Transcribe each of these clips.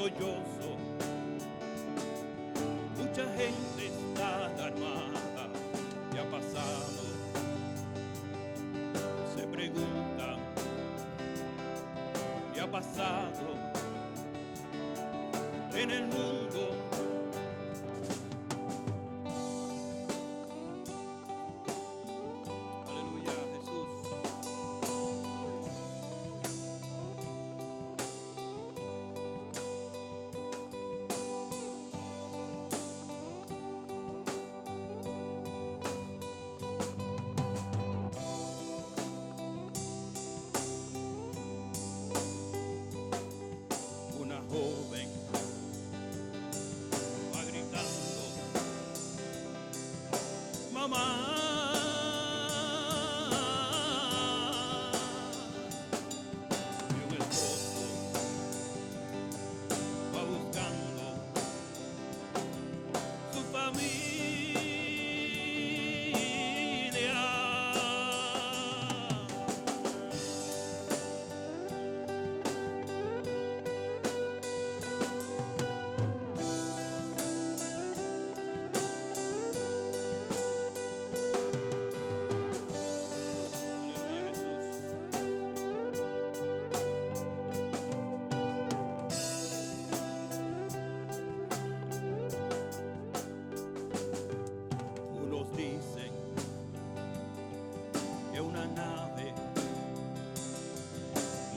sollozo. Mucha gente está alarmada. ¿Qué ha pasado? Se preguntan. ¿Qué ha pasado en el mundo?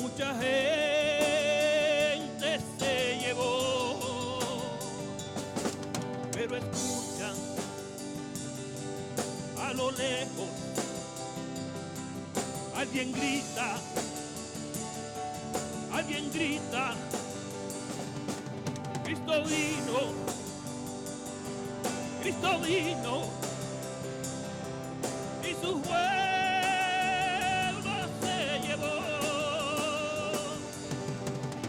Mucha gente se llevó, pero escuchan a lo lejos, alguien grita, Cristo vino, y su pueblo se llevó.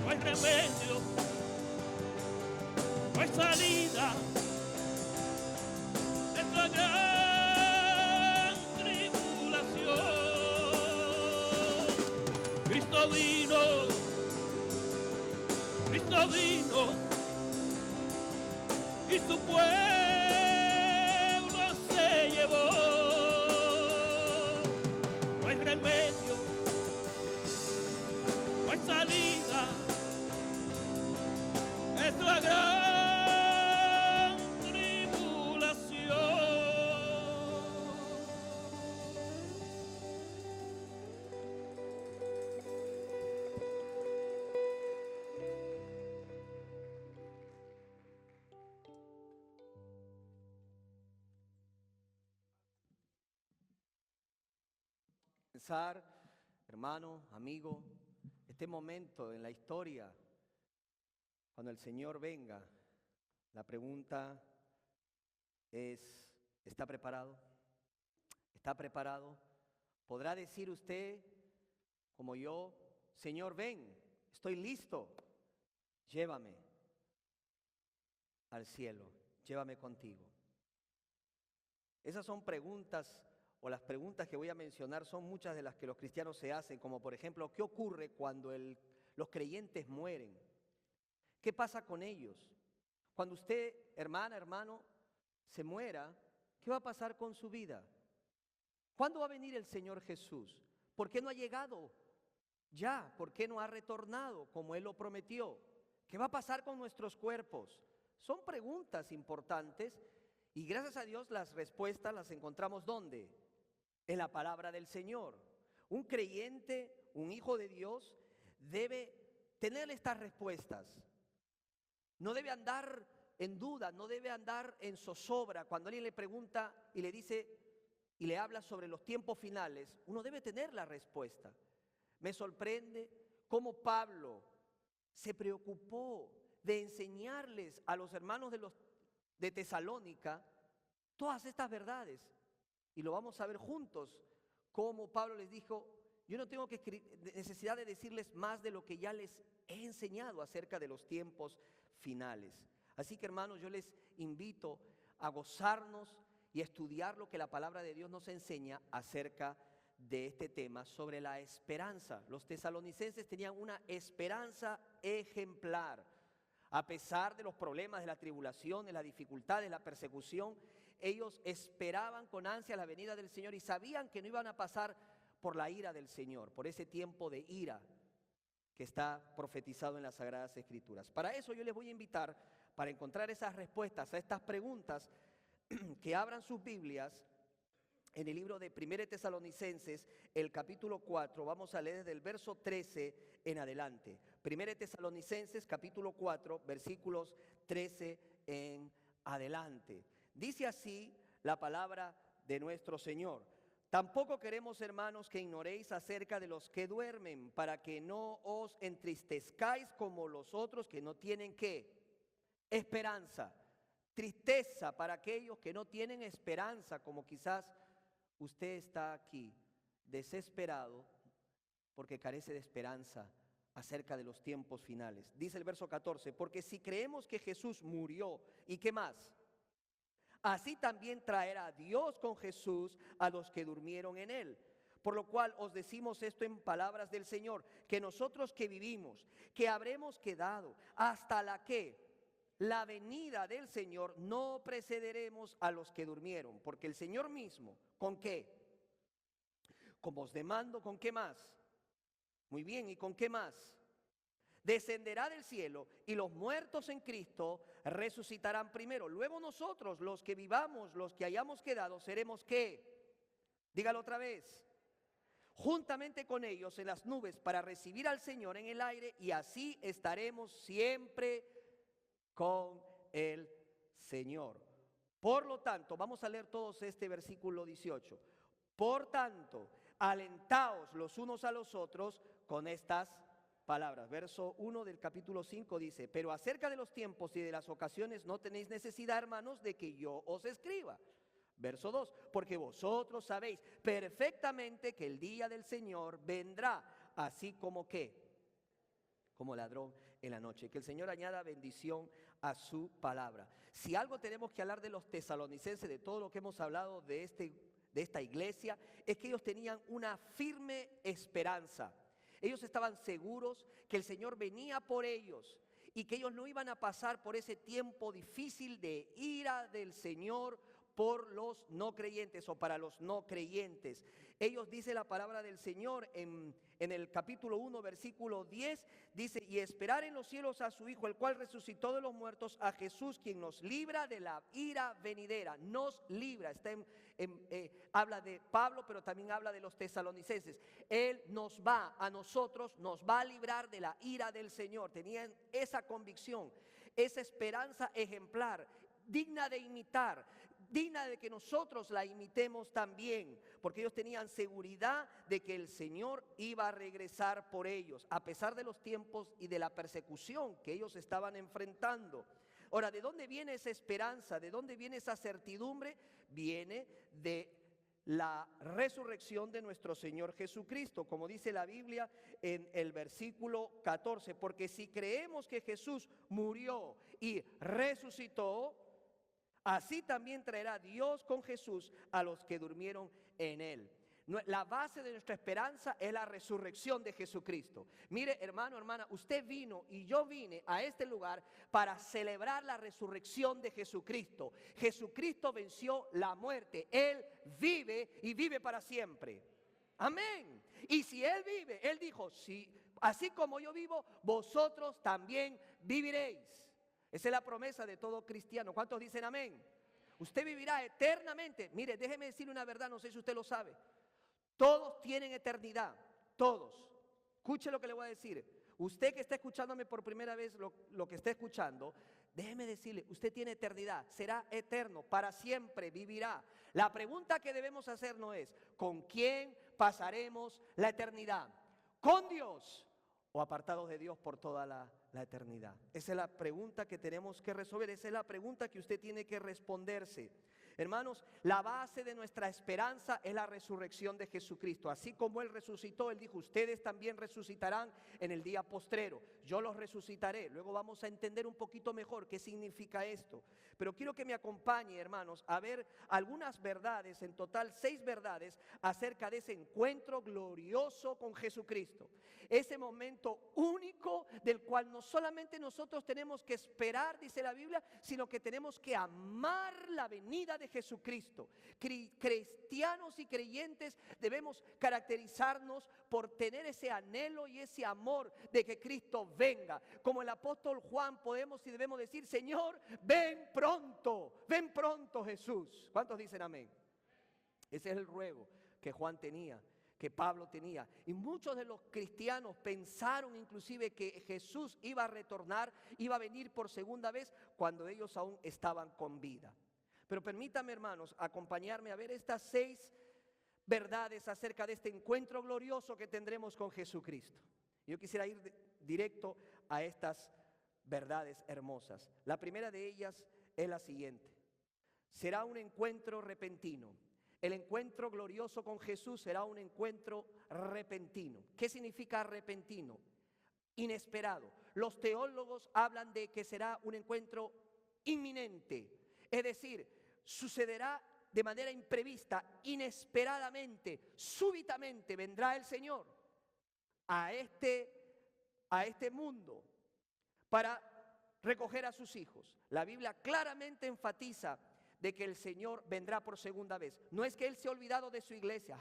No hay remedio, no hay salida de esta gran tribulación. Cristo vino, y su pueblo se llevó. No hay remedio, no hay salida, es la gran tribulación. Pensar, hermano, amigo, este momento en la historia, cuando el Señor venga, la pregunta es, ¿está preparado? ¿Está preparado? ¿Podrá decir usted, como yo, Señor, ven, estoy listo, llévame al cielo, llévame contigo? Esas son preguntas, o las preguntas que voy a mencionar son muchas de las que los cristianos se hacen, como por ejemplo, ¿qué ocurre cuando los creyentes mueren? ¿Qué pasa con ellos? Cuando usted, hermana, hermano, se muera, ¿qué va a pasar con su vida? ¿Cuándo va a venir el Señor Jesús? ¿Por qué no ha llegado ya? ¿Por qué no ha retornado como Él lo prometió? ¿Qué va a pasar con nuestros cuerpos? Son preguntas importantes y gracias a Dios las respuestas las encontramos ¿dónde? En la palabra del Señor. Un creyente, un hijo de Dios, debe tener estas respuestas. No debe andar en duda, no debe andar en zozobra. Cuando alguien le pregunta y le dice y le habla sobre los tiempos finales, uno debe tener la respuesta. Me sorprende cómo Pablo se preocupó de enseñarles a los hermanos de Tesalónica todas estas verdades. Y lo vamos a ver juntos, cómo Pablo les dijo, yo no tengo necesidad de decirles más de lo que ya les he enseñado acerca de los tiempos finales. Así que hermanos, yo les invito a gozarnos y a estudiar lo que la palabra de Dios nos enseña acerca de este tema sobre la esperanza. Los tesalonicenses tenían una esperanza ejemplar. A pesar de los problemas, de la tribulación, de las dificultades, la persecución, ellos esperaban con ansia la venida del Señor y sabían que no iban a pasar por la ira del Señor, por ese tiempo de ira que está profetizado en las Sagradas Escrituras. Para eso yo les voy a invitar, para encontrar esas respuestas a estas preguntas, que abran sus Biblias en el libro de 1 Tesalonicenses, el capítulo 4, vamos a leer desde el verso 13 en adelante. 1 Tesalonicenses, capítulo 4, versículos 13 en adelante. Dice así la palabra de nuestro Señor: tampoco queremos, hermanos, que ignoréis acerca de los que duermen, para que no os entristezcáis como los otros que no tienen ¿qué? Esperanza. Tristeza para aquellos que no tienen esperanza, como quizás usted está aquí desesperado porque carece de esperanza acerca de los tiempos finales. Dice el verso 14, porque si creemos que Jesús murió, ¿y qué más? Así también traerá Dios con Jesús a los que durmieron en él. Por lo cual os decimos esto en palabras del Señor, que nosotros que vivimos, que habremos quedado hasta la venida del Señor, no precederemos a los que durmieron, porque el Señor mismo, ¿con qué? Con voz de mando, ¿con qué más? Muy bien, ¿y con qué más? Descenderá del cielo y los muertos en Cristo resucitarán primero. Luego nosotros, los que vivamos, los que hayamos quedado, seremos ¿qué? Dígalo otra vez. Juntamente con ellos en las nubes para recibir al Señor en el aire, y así estaremos siempre con el Señor. Por lo tanto, vamos a leer todos este versículo 18. Por tanto, alentaos los unos a los otros con estas palabras. Verso 1 del capítulo 5 dice: pero acerca de los tiempos y de las ocasiones no tenéis necesidad, hermanos, de que yo os escriba. Verso 2, porque vosotros sabéis perfectamente que el día del Señor vendrá, así como ¿qué? Como ladrón en la noche. Que el Señor añada bendición a su palabra. Si algo tenemos que hablar de los tesalonicenses, de todo lo que hemos hablado de esta iglesia, es que ellos tenían una firme esperanza. Ellos estaban seguros que el Señor venía por ellos y que ellos no iban a pasar por ese tiempo difícil de ira del Señor por los no creyentes o para los no creyentes. Ellos, dice la palabra del Señor en el capítulo 1, versículo 10, dice: y esperar en los cielos a su Hijo, el cual resucitó de los muertos, a Jesús, quien nos libra de la ira venidera. Nos libra, habla de Pablo, pero también habla de los tesalonicenses. Él a nosotros nos va a librar de la ira del Señor. Tenían esa convicción, esa esperanza ejemplar, digna de imitar, digna de que nosotros la imitemos también, porque ellos tenían seguridad de que el Señor iba a regresar por ellos, a pesar de los tiempos y de la persecución que ellos estaban enfrentando. Ahora, ¿de dónde viene esa esperanza? ¿De dónde viene esa certidumbre? Viene de la resurrección de nuestro Señor Jesucristo, como dice la Biblia en el versículo 14, porque si creemos que Jesús murió y resucitó, así también traerá Dios con Jesús a los que durmieron en él. La base de nuestra esperanza es la resurrección de Jesucristo. Mire, hermano, hermana, usted vino y yo vine a este lugar para celebrar la resurrección de Jesucristo. Jesucristo venció la muerte. Él vive y vive para siempre. Amén. Y si Él vive, Él dijo: si, así como yo vivo, vosotros también viviréis. Esa es la promesa de todo cristiano. ¿Cuántos dicen amén? Usted vivirá eternamente. Mire, déjeme decirle una verdad, no sé si usted lo sabe. Todos tienen eternidad, todos. Escuche lo que le voy a decir. Usted que está escuchándome por primera vez, lo que está escuchando, déjeme decirle, usted tiene eternidad, será eterno, para siempre vivirá. La pregunta que debemos hacernos es: ¿con quién pasaremos la eternidad? ¿Con Dios o apartados de Dios por toda la eternidad? Esa es la pregunta que tenemos que resolver, esa es la pregunta que usted tiene que responderse. Hermanos, la base de nuestra esperanza es la resurrección de Jesucristo. Así como Él resucitó, Él dijo, ustedes también resucitarán en el día postrero. Yo los resucitaré. Luego vamos a entender un poquito mejor qué significa esto. Pero quiero que me acompañe, hermanos, a ver algunas verdades, en total 6 verdades, acerca de ese encuentro glorioso con Jesucristo. Ese momento único del cual no solamente nosotros tenemos que esperar, dice la Biblia, sino que tenemos que amar la venida de Jesucristo. Cristianos y creyentes debemos caracterizarnos por tener ese anhelo y ese amor de que Cristo venga. Como el apóstol Juan podemos y debemos decir, Señor, ven pronto Jesús. ¿Cuántos dicen amén? Ese es el ruego que Juan tenía, que Pablo tenía. Y muchos de los cristianos pensaron inclusive que Jesús iba a retornar, iba a venir por segunda vez cuando ellos aún estaban con vida. Pero permítame, hermanos, acompañarme a ver estas 6 verdades acerca de este encuentro glorioso que tendremos con Jesucristo. Yo quisiera ir directo a estas verdades hermosas. La primera de ellas es la siguiente: será un encuentro repentino. El encuentro glorioso con Jesús será un encuentro repentino. ¿Qué significa repentino? Inesperado. Los teólogos hablan de que será un encuentro inminente, es decir, sucederá de manera imprevista, inesperadamente, súbitamente vendrá el Señor a este mundo para recoger a sus hijos. La Biblia claramente enfatiza de que el Señor vendrá por segunda vez. No es que Él se ha olvidado de su iglesia,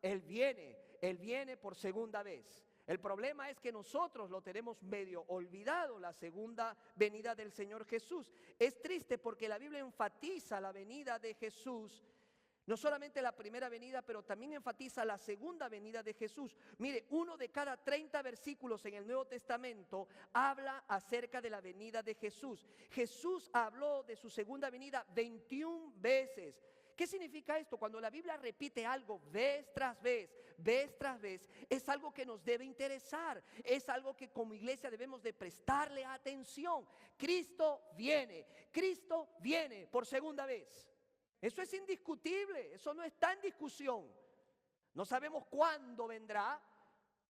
Él viene por segunda vez. El problema es que nosotros lo tenemos medio olvidado, la segunda venida del Señor Jesús. Es triste porque la Biblia enfatiza la venida de Jesús, no solamente la primera venida, pero también enfatiza la segunda venida de Jesús. Mire, 1 de cada 30 versículos en el Nuevo Testamento habla acerca de la venida de Jesús. Jesús habló de su segunda venida 21 veces. ¿Qué significa esto? Cuando la Biblia repite algo vez tras vez, es algo que nos debe interesar, es algo que como iglesia debemos de prestarle atención. Cristo viene por segunda vez. Eso es indiscutible, eso no está en discusión. No sabemos cuándo vendrá,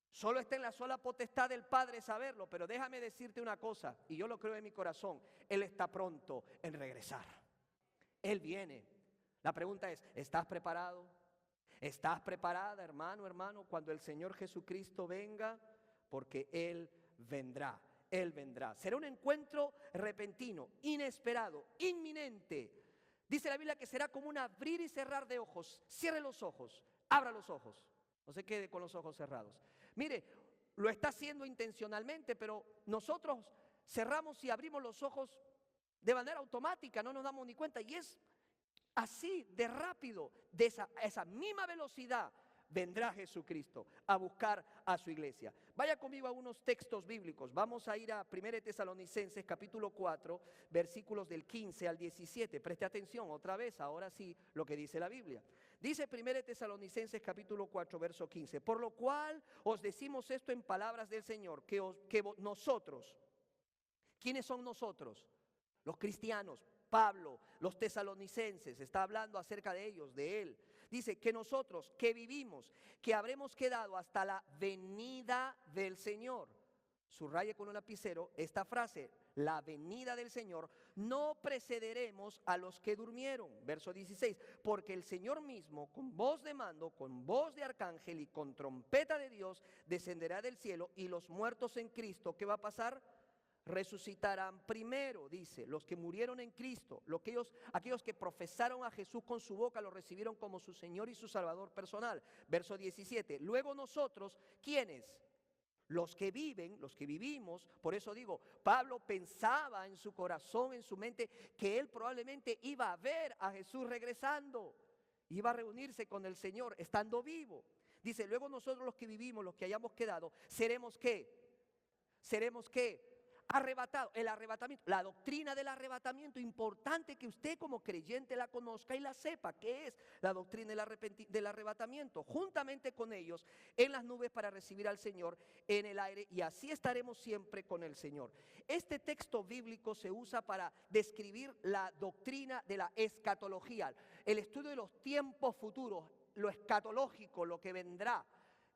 solo está en la sola potestad del Padre saberlo, pero déjame decirte una cosa, y yo lo creo en mi corazón, Él está pronto en regresar. Él viene. La pregunta es, ¿estás preparado? ¿Estás preparada, hermano, cuando el Señor Jesucristo venga? Porque Él vendrá, Él vendrá. Será un encuentro repentino, inesperado, inminente. Dice la Biblia que será como un abrir y cerrar de ojos. Cierre los ojos, abra los ojos. No se quede con los ojos cerrados. Mire, lo está haciendo intencionalmente, pero nosotros cerramos y abrimos los ojos de manera automática, no nos damos ni cuenta. Y es así de rápido, de esa misma velocidad, vendrá Jesucristo a buscar a su iglesia. Vaya conmigo a unos textos bíblicos. Vamos a ir a 1 Tesalonicenses capítulo 4, versículos del 15 al 17. Preste atención otra vez, ahora sí, lo que dice la Biblia. Dice 1 Tesalonicenses capítulo 4, verso 15. Por lo cual os decimos esto en palabras del Señor, que nosotros, ¿quiénes son nosotros? Los cristianos. Pablo, los tesalonicenses, está hablando acerca de ellos, de él. Dice que nosotros que vivimos, que habremos quedado hasta la venida del Señor. Subraye con un lapicero esta frase, la venida del Señor, no precederemos a los que durmieron. Verso 16, porque el Señor mismo, con voz de mando, con voz de arcángel y con trompeta de Dios, descenderá del cielo y los muertos en Cristo, ¿qué va a pasar? Resucitarán primero, dice, los que murieron en Cristo, aquellos que profesaron a Jesús con su boca, lo recibieron como su Señor y su Salvador personal. Verso 17, luego nosotros, ¿quiénes? Los que vivimos, por eso digo, Pablo pensaba en su corazón, en su mente, que él probablemente iba a ver a Jesús regresando, iba a reunirse con el Señor estando vivo. Dice, luego nosotros los que vivimos, los que hayamos quedado, ¿seremos qué? ¿Seremos qué? arrebatado, el arrebatamiento, la doctrina del arrebatamiento, importante que usted como creyente la conozca y la sepa, ¿qué es la doctrina del arrebatamiento? Juntamente con ellos en las nubes para recibir al Señor en el aire, y así estaremos siempre con el Señor. Este texto bíblico se usa para describir la doctrina de la escatología, el estudio de los tiempos futuros, lo escatológico, lo que vendrá.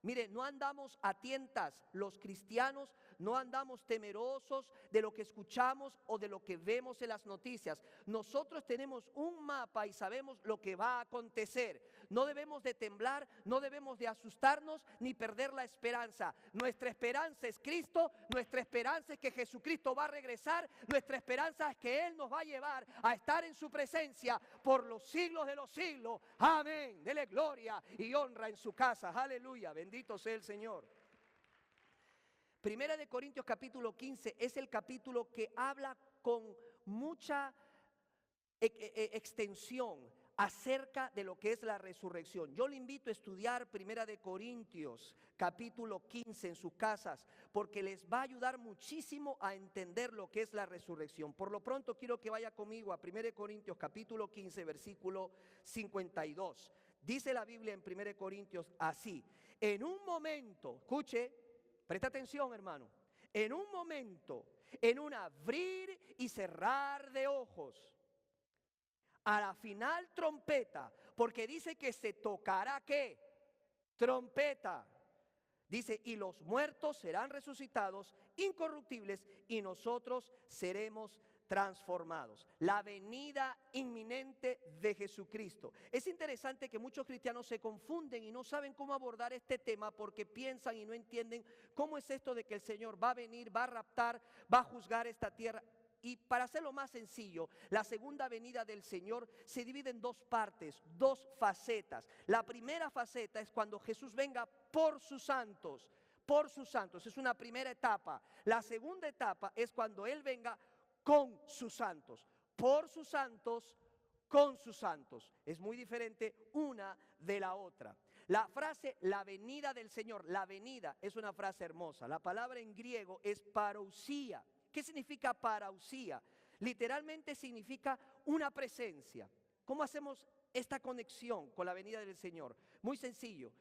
Mire, no andamos a tientas, los cristianos no andamos temerosos de lo que escuchamos o de lo que vemos en las noticias. Nosotros tenemos un mapa y sabemos lo que va a acontecer. No debemos de temblar, no debemos de asustarnos ni perder la esperanza. Nuestra esperanza es Cristo, nuestra esperanza es que Jesucristo va a regresar, nuestra esperanza es que Él nos va a llevar a estar en su presencia por los siglos de los siglos. Amén. Dele gloria y honra en su casa. Aleluya. Bendito sea el Señor. Primera de Corintios capítulo 15 es el capítulo que habla con mucha extensión acerca de lo que es la resurrección. Yo le invito a estudiar Primera de Corintios capítulo 15 en sus casas, porque les va a ayudar muchísimo a entender lo que es la resurrección. Por lo pronto quiero que vaya conmigo a Primera de Corintios capítulo 15 versículo 52. Dice la Biblia en 1 Corintios así: en un momento, escuche, presta atención, hermano, en un momento, en un abrir y cerrar de ojos, a la final trompeta, porque dice que se tocará ¿qué? Trompeta. Dice, y los muertos serán resucitados incorruptibles y nosotros seremos transformados. La venida inminente de Jesucristo. Es interesante que muchos cristianos se confunden y no saben cómo abordar este tema porque piensan y no entienden cómo es esto de que el Señor va a venir, va a raptar, va a juzgar esta tierra. Y para hacerlo más sencillo, la segunda venida del Señor se divide en dos partes, dos facetas. La primera faceta es cuando Jesús venga por sus santos, es una primera etapa. La segunda etapa es cuando Él venga con sus santos, por sus santos, con sus santos. Es muy diferente una de la otra. La frase, la venida del Señor, la venida, es una frase hermosa. La palabra en griego es parousia. ¿Qué significa parousia? Literalmente significa una presencia. ¿Cómo hacemos esta conexión con la venida del Señor? Muy sencillo.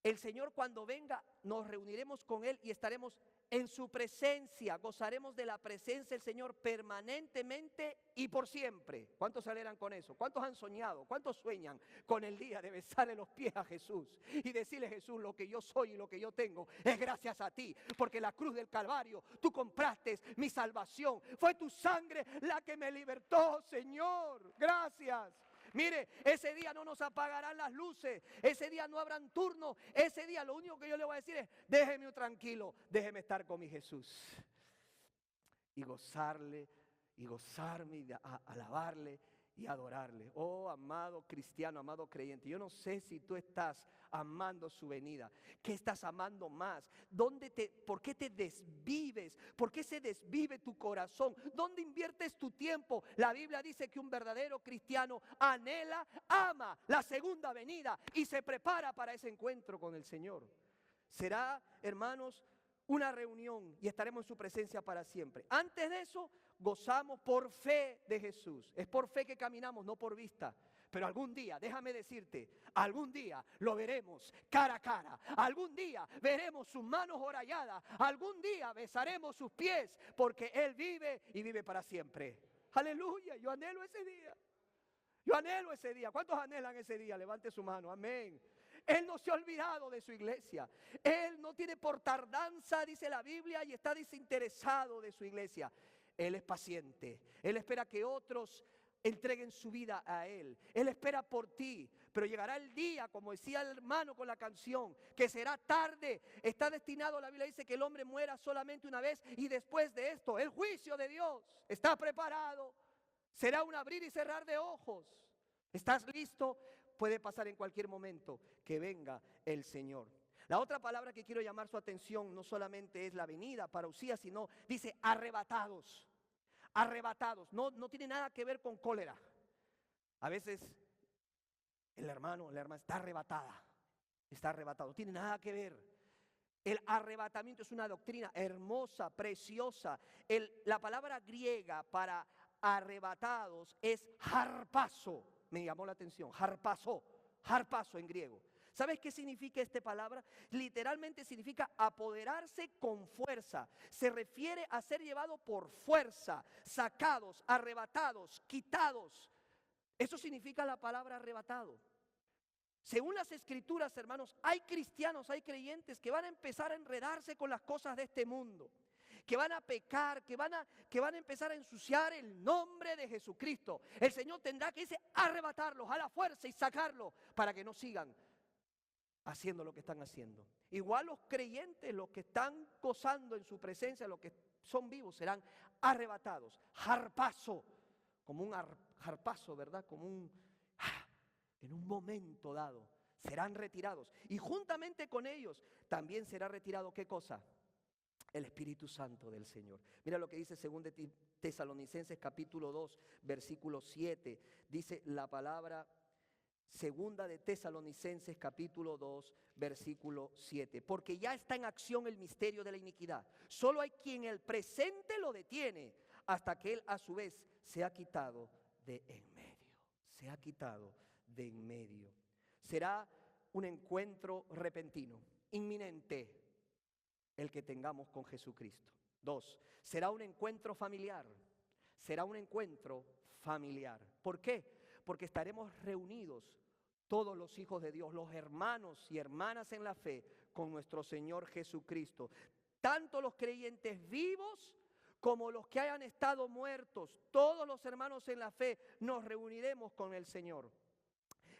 El Señor cuando venga nos reuniremos con Él y estaremos en su presencia, gozaremos de la presencia del Señor permanentemente y por siempre. ¿Cuántos se alegran con eso? ¿Cuántos han soñado? ¿Cuántos sueñan con el día de besarle los pies a Jesús y decirle: Jesús, lo que yo soy y lo que yo tengo es gracias a ti, porque la cruz del Calvario tú compraste mi salvación, fue tu sangre la que me libertó, Señor, gracias. Mire, ese día no nos apagarán las luces, ese día no habrán turno, ese día lo único que yo le voy a decir es: déjeme tranquilo, déjeme estar con mi Jesús y gozarle y gozarme y alabarle y adorarle. Oh, amado cristiano, amado creyente, yo no sé si tú estás amando su venida. ¿Qué estás amando más? ¿Por qué te desvives? ¿Por qué se desvive tu corazón? ¿Dónde inviertes tu tiempo? La Biblia dice que un verdadero cristiano anhela, ama la segunda venida y se prepara para ese encuentro con el Señor. Será, hermanos, una reunión y estaremos en su presencia para siempre. Antes de eso, gozamos por fe de Jesús. Es por fe que caminamos, no por vista. Pero algún día, déjame decirte, algún día lo veremos cara a cara. Algún día veremos sus manos horalladas. Algún día besaremos sus pies, porque Él vive y vive para siempre. Aleluya, yo anhelo ese día. Yo anhelo ese día. ¿Cuántos anhelan ese día? Levante su mano, amén. Él no se ha olvidado de su iglesia. Él no tiene por tardanza, dice la Biblia, y está desinteresado de su iglesia. Él es paciente. Él espera que otros entreguen su vida a Él. Él espera por ti. Pero llegará el día, como decía el hermano con la canción, que será tarde. Está destinado, la Biblia dice, que el hombre muera solamente una vez. Y después de esto, el juicio de Dios está preparado. Será un abrir y cerrar de ojos. ¿Estás listo? Puede pasar en cualquier momento que venga el Señor. La otra palabra que quiero llamar su atención no solamente es la venida, parousia, sino dice arrebatados. Arrebatados. No tiene nada que ver con cólera. A veces la hermana está arrebatada. Está arrebatado. No tiene nada que ver. El arrebatamiento es una doctrina hermosa, preciosa. La palabra griega para arrebatados es harpazo. Me llamó la atención, harpazo en griego. ¿Sabes qué significa esta palabra? Literalmente significa apoderarse con fuerza. Se refiere a ser llevado por fuerza, sacados, arrebatados, quitados. Eso significa la palabra arrebatado. Según las escrituras, hermanos, hay cristianos, hay creyentes que van a empezar a enredarse con las cosas de este mundo, que van a pecar, que van a empezar a ensuciar el nombre de Jesucristo. El Señor tendrá que arrebatarlos a la fuerza y sacarlos para que no sigan haciendo lo que están haciendo. Igual los creyentes, los que están gozando en su presencia, los que son vivos, serán arrebatados. Harpazo, como un harpazo, ¿verdad? En un momento dado serán retirados. Y juntamente con ellos también será retirado, ¿qué cosa? El Espíritu Santo del Señor. Mira lo que dice 2 de Tesalonicenses capítulo 2, versículo 7. Dice la palabra, 2 de Tesalonicenses capítulo 2, versículo 7. Porque ya está en acción el misterio de la iniquidad. Solo hay quien el presente lo detiene, hasta que él a su vez se ha quitado de en medio. Se ha quitado de en medio. Será un encuentro repentino, inminente, el que tengamos con Jesucristo. 2, será un encuentro familiar. Será un encuentro familiar. ¿Por qué? Porque estaremos reunidos todos los hijos de Dios, los hermanos y hermanas en la fe, con nuestro Señor Jesucristo. Tanto los creyentes vivos como los que hayan estado muertos, todos los hermanos en la fe, nos reuniremos con el Señor.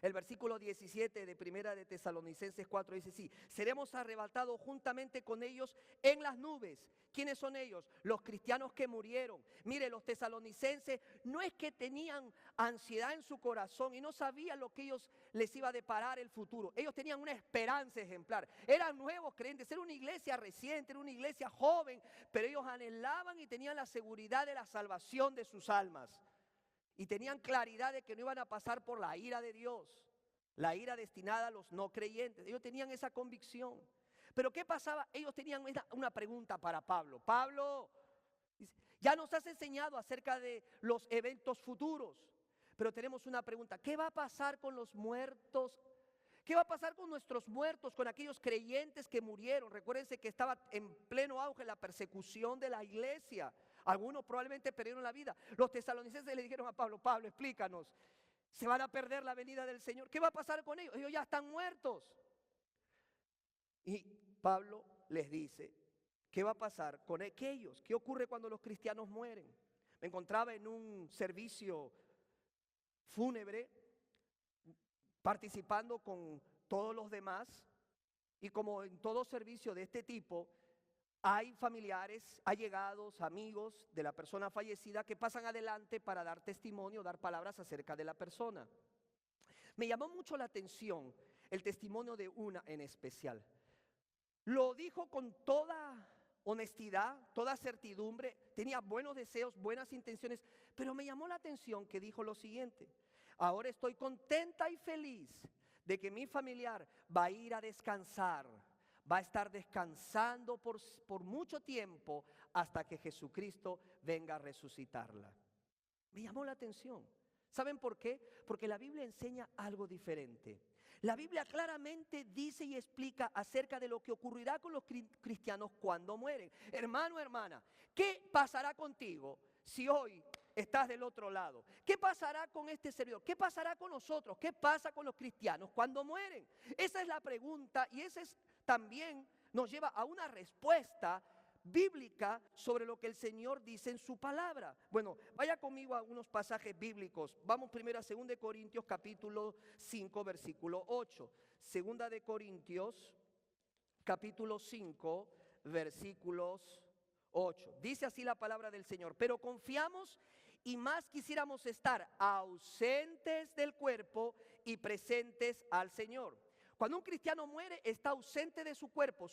El versículo 17 de Primera de Tesalonicenses 4 dice así: seremos arrebatados juntamente con ellos en las nubes. ¿Quiénes son ellos? Los cristianos que murieron. Mire, los tesalonicenses no es que tenían ansiedad en su corazón y no sabían lo que les iba a deparar el futuro. Ellos tenían una esperanza ejemplar. Eran nuevos creyentes, era una iglesia reciente, era una iglesia joven, pero ellos anhelaban y tenían la seguridad de la salvación de sus almas. Y tenían claridad de que no iban a pasar por la ira de Dios, la ira destinada a los no creyentes. Ellos tenían esa convicción. Pero ¿qué pasaba? Ellos tenían una pregunta para Pablo. Pablo, ya nos has enseñado acerca de los eventos futuros, pero tenemos una pregunta. ¿Qué va a pasar con los muertos? ¿Qué va a pasar con nuestros muertos, con aquellos creyentes que murieron? Recuérdense que estaba en pleno auge la persecución de la iglesia. Algunos probablemente perdieron la vida. Los tesalonicenses le dijeron a Pablo: Pablo, explícanos, se van a perder la venida del Señor. ¿Qué va a pasar con ellos? Ellos ya están muertos. Y Pablo les dice: ¿qué va a pasar con aquellos? ¿Qué ocurre cuando los cristianos mueren? Me encontraba en un servicio fúnebre participando con todos los demás, y como en todo servicio de este tipo, hay familiares, allegados, amigos de la persona fallecida que pasan adelante para dar testimonio, dar palabras acerca de la persona. Me llamó mucho la atención el testimonio de una en especial. Lo dijo con toda honestidad, toda certidumbre, tenía buenos deseos, buenas intenciones, pero me llamó la atención que dijo lo siguiente: ahora estoy contenta y feliz de que mi familiar va a ir a descansar. Va a estar descansando por mucho tiempo hasta que Jesucristo venga a resucitarla. Me llamó la atención. ¿Saben por qué? Porque la Biblia enseña algo diferente. La Biblia claramente dice y explica acerca de lo que ocurrirá con los cristianos cuando mueren. Hermano, hermana, ¿qué pasará contigo si hoy estás del otro lado? ¿Qué pasará con este servidor? ¿Qué pasará con nosotros? ¿Qué pasa con los cristianos cuando mueren? Esa es la pregunta, y esa es también nos lleva a una respuesta bíblica sobre lo que el Señor dice en su palabra. Bueno, vaya conmigo a unos pasajes bíblicos. Vamos primero a 2 de Corintios capítulo 5 versículo 8. 2 de Corintios capítulo 5 versículos 8. Dice así la palabra del Señor: pero confiamos y más quisiéramos estar ausentes del cuerpo y presentes al Señor. Cuando un cristiano muere, está ausente de su cuerpo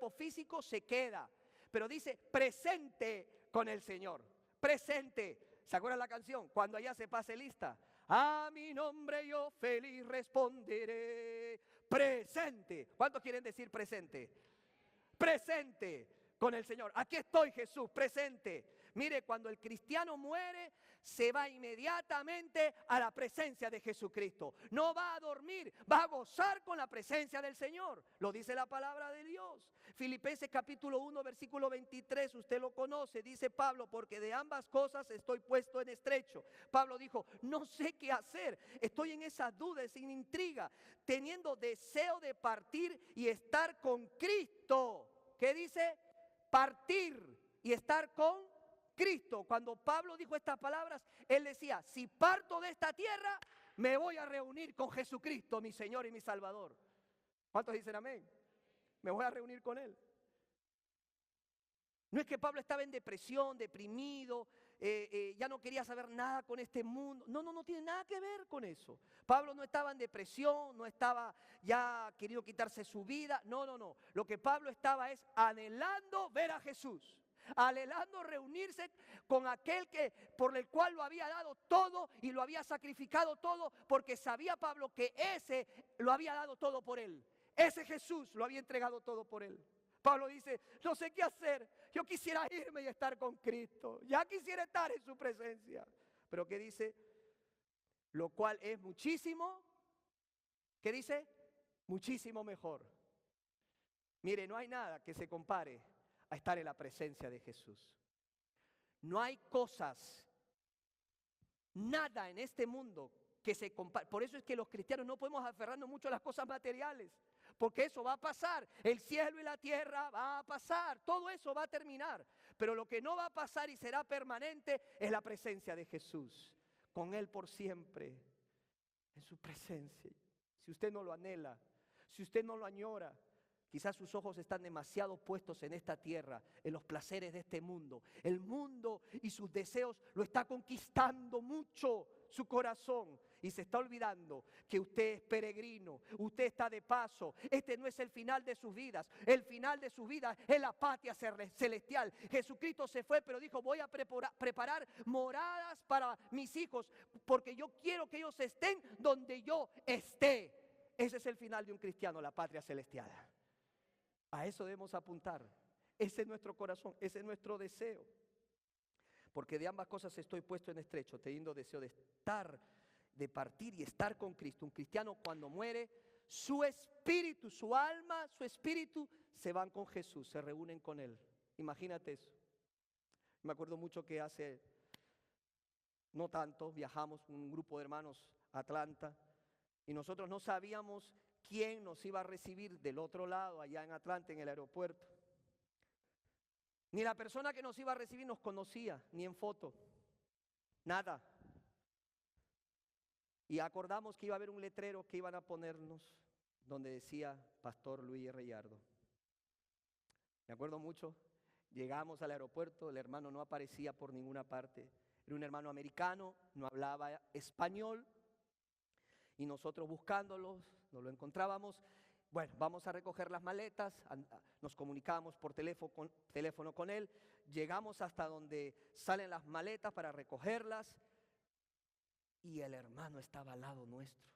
físico se queda, pero dice presente con el Señor, presente. ¿Se acuerdan la canción? Cuando allá se pase lista: a mi nombre yo feliz responderé, presente. ¿Cuántos quieren decir presente? presente con el Señor. Aquí estoy, Jesús, presente. Mire, cuando el cristiano muere, se va inmediatamente a la presencia de Jesucristo. No va a dormir, va a gozar con la presencia del Señor. Lo dice la palabra de Dios. Filipenses capítulo 1, versículo 23, usted lo conoce, dice Pablo, porque de ambas cosas estoy puesto en estrecho. Pablo dijo, no sé qué hacer, estoy en esa duda, sin intriga, teniendo deseo de partir y estar con Cristo. ¿Qué dice? Partir y estar con Cristo. Cuando Pablo dijo estas palabras, él decía, si parto de esta tierra, me voy a reunir con Jesucristo, mi Señor y mi Salvador. ¿Cuántos dicen amén? Me voy a reunir con Él. No es que Pablo estaba en depresión, deprimido, ya no quería saber nada con este mundo. No tiene nada que ver con eso. Pablo no estaba en depresión, no estaba ya queriendo quitarse su vida. No. Lo que Pablo estaba es anhelando ver a Jesús. Anhelando reunirse con aquel que por el cual lo había dado todo y lo había sacrificado todo, porque sabía Pablo que ese lo había dado todo por él. Ese Jesús lo había entregado todo por él. Pablo dice, no sé qué hacer, yo quisiera irme y estar con Cristo, ya quisiera estar en su presencia. Pero ¿qué dice? Lo cual es muchísimo, ¿qué dice? Muchísimo mejor. Mire, no hay nada que se compare a estar en la presencia de Jesús. No hay cosas, nada en este mundo que se compare. Por eso es que los cristianos no podemos aferrarnos mucho a las cosas materiales, porque eso va a pasar. El cielo y la tierra va a pasar, todo eso va a terminar. Pero lo que no va a pasar y será permanente es la presencia de Jesús, con Él por siempre, en su presencia. Si usted no lo anhela, si usted no lo añora, quizás sus ojos están demasiado puestos en esta tierra, en los placeres de este mundo. El mundo y sus deseos lo está conquistando mucho su corazón. Y se está olvidando que usted es peregrino, usted está de paso. Este no es el final de sus vidas. El final de sus vidas es la patria celestial. Jesucristo se fue, pero dijo, voy a preparar moradas para mis hijos, porque yo quiero que ellos estén donde yo esté. Ese es el final de un cristiano, la patria celestial. A eso debemos apuntar. Ese es nuestro corazón, ese es nuestro deseo. Porque de ambas cosas estoy puesto en estrecho, teniendo deseo de estar, de partir y estar con Cristo. Un cristiano cuando muere, su espíritu, su alma, su espíritu se van con Jesús, se reúnen con Él. Imagínate eso. Me acuerdo mucho que hace no tanto viajamos un grupo de hermanos a Atlanta y nosotros no sabíamos quién nos iba a recibir del otro lado, allá en Atlanta, en el aeropuerto. Ni la persona que nos iba a recibir nos conocía, ni en foto, nada. Y acordamos que iba a haber un letrero que iban a ponernos donde decía Pastor Luis Reyardo. Me acuerdo mucho, llegamos al aeropuerto, el hermano no aparecía por ninguna parte. Era un hermano americano, no hablaba español. Y nosotros buscándolos, no lo encontrábamos. Bueno, vamos a recoger las maletas, nos comunicábamos por teléfono con él, llegamos hasta donde salen las maletas para recogerlas y el hermano estaba al lado nuestro.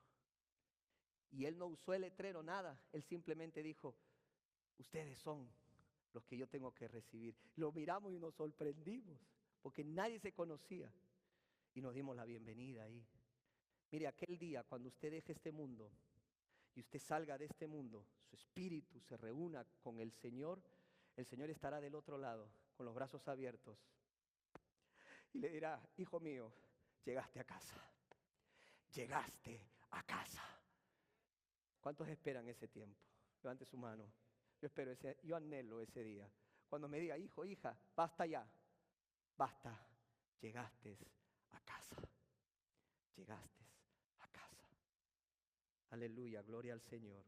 Y él no usó el letrero, nada, él simplemente dijo, ustedes son los que yo tengo que recibir. Lo miramos y nos sorprendimos, porque nadie se conocía y nos dimos la bienvenida ahí. Mire, aquel día cuando usted deje este mundo y usted salga de este mundo, su espíritu se reúna con el Señor estará del otro lado, con los brazos abiertos. Y le dirá, hijo mío, llegaste a casa. Llegaste a casa. ¿Cuántos esperan ese tiempo? Levante su mano. Yo anhelo ese día. Cuando me diga, hijo, hija, basta ya. Basta. Llegaste a casa. Llegaste. Aleluya, gloria al Señor.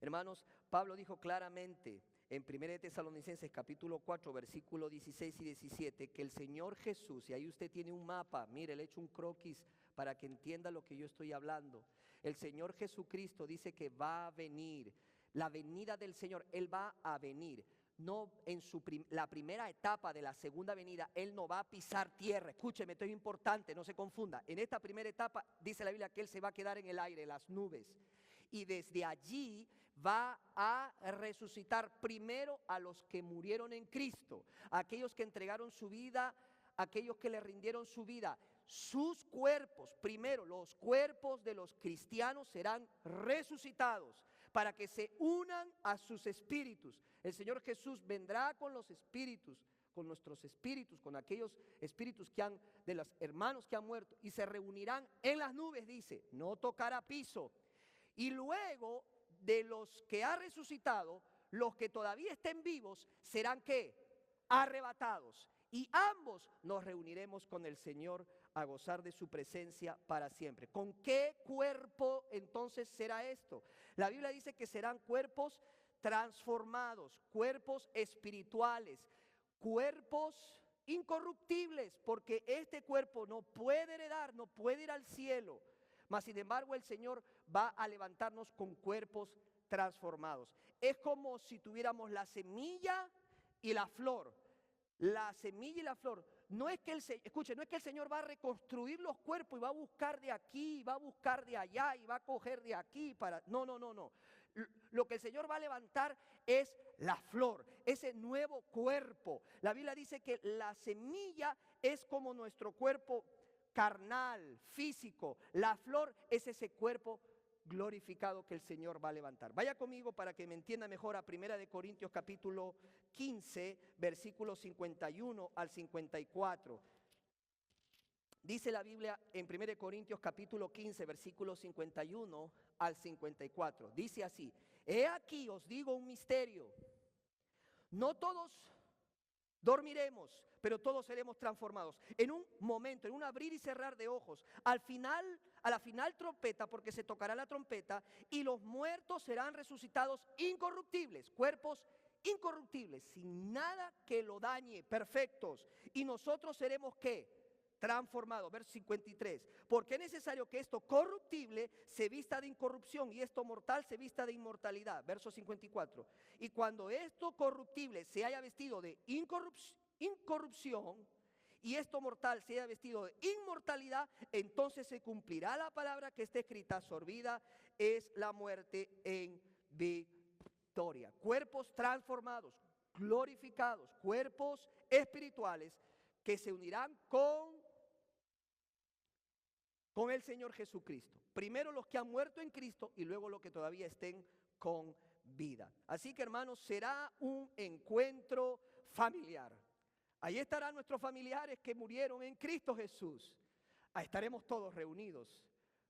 Hermanos, Pablo dijo claramente en 1 Tesalonicenses capítulo 4, versículo 16 y 17, que el Señor Jesús, y ahí usted tiene un mapa, mire, le he hecho un croquis para que entienda lo que yo estoy hablando. El Señor Jesucristo dice que va a venir, la venida del Señor, Él va a venir. No en la primera etapa de la segunda venida, Él no va a pisar tierra. Escúcheme, esto es importante, no se confunda. En esta primera etapa dice la Biblia que Él se va a quedar en el aire, en las nubes. Y desde allí va a resucitar primero a los que murieron en Cristo, a aquellos que entregaron su vida, a aquellos que le rindieron su vida. Sus cuerpos, primero los cuerpos de los cristianos serán resucitados para que se unan a sus espíritus. El Señor Jesús vendrá con los espíritus, con nuestros espíritus, con aquellos espíritus de los hermanos que han muerto, y se reunirán en las nubes, dice, no tocará piso. Y luego de los que ha resucitado, los que todavía estén vivos serán ¿qué? Arrebatados. Y ambos nos reuniremos con el Señor a gozar de su presencia para siempre. ¿Con qué cuerpo entonces será esto? La Biblia dice que serán cuerpos transformados, cuerpos espirituales, cuerpos incorruptibles, porque este cuerpo no puede heredar, no puede ir al cielo. Mas sin embargo el Señor va a levantarnos con cuerpos transformados. Es como si tuviéramos la semilla y la flor. La semilla y la flor. No es que no es que el Señor va a reconstruir los cuerpos y va a buscar de aquí, va a buscar de allá y va a coger de aquí para. No. Lo que el Señor va a levantar es la flor, ese nuevo cuerpo. La Biblia dice que la semilla es como nuestro cuerpo carnal, físico. La flor es ese cuerpo glorificado que el Señor va a levantar. Vaya conmigo para que me entienda mejor a 1 Corintios capítulo 15, versículos 51 al 54. Dice la Biblia en 1 Corintios capítulo 15, versículos 51 al 54. Dice así: he aquí os digo un misterio. No todos dormiremos, pero todos seremos transformados. En un momento, en un abrir y cerrar de ojos, a la final trompeta, porque se tocará la trompeta, y los muertos serán resucitados incorruptibles, cuerpos incorruptibles, sin nada que lo dañe, perfectos. Y nosotros seremos ¿qué? Transformados. Verso 53. Porque es necesario que esto corruptible se vista de incorrupción y esto mortal se vista de inmortalidad. Verso 54. Y cuando esto corruptible se haya vestido de incorrupción y esto mortal se haya vestido de inmortalidad, entonces se cumplirá la palabra que está escrita: sorbida es la muerte en victoria. Cuerpos transformados, glorificados, cuerpos espirituales que se unirán con el Señor Jesucristo. Primero los que han muerto en Cristo y luego los que todavía estén con vida. Así que, hermanos, será un encuentro familiar. Ahí estarán nuestros familiares que murieron en Cristo Jesús. Ahí estaremos todos reunidos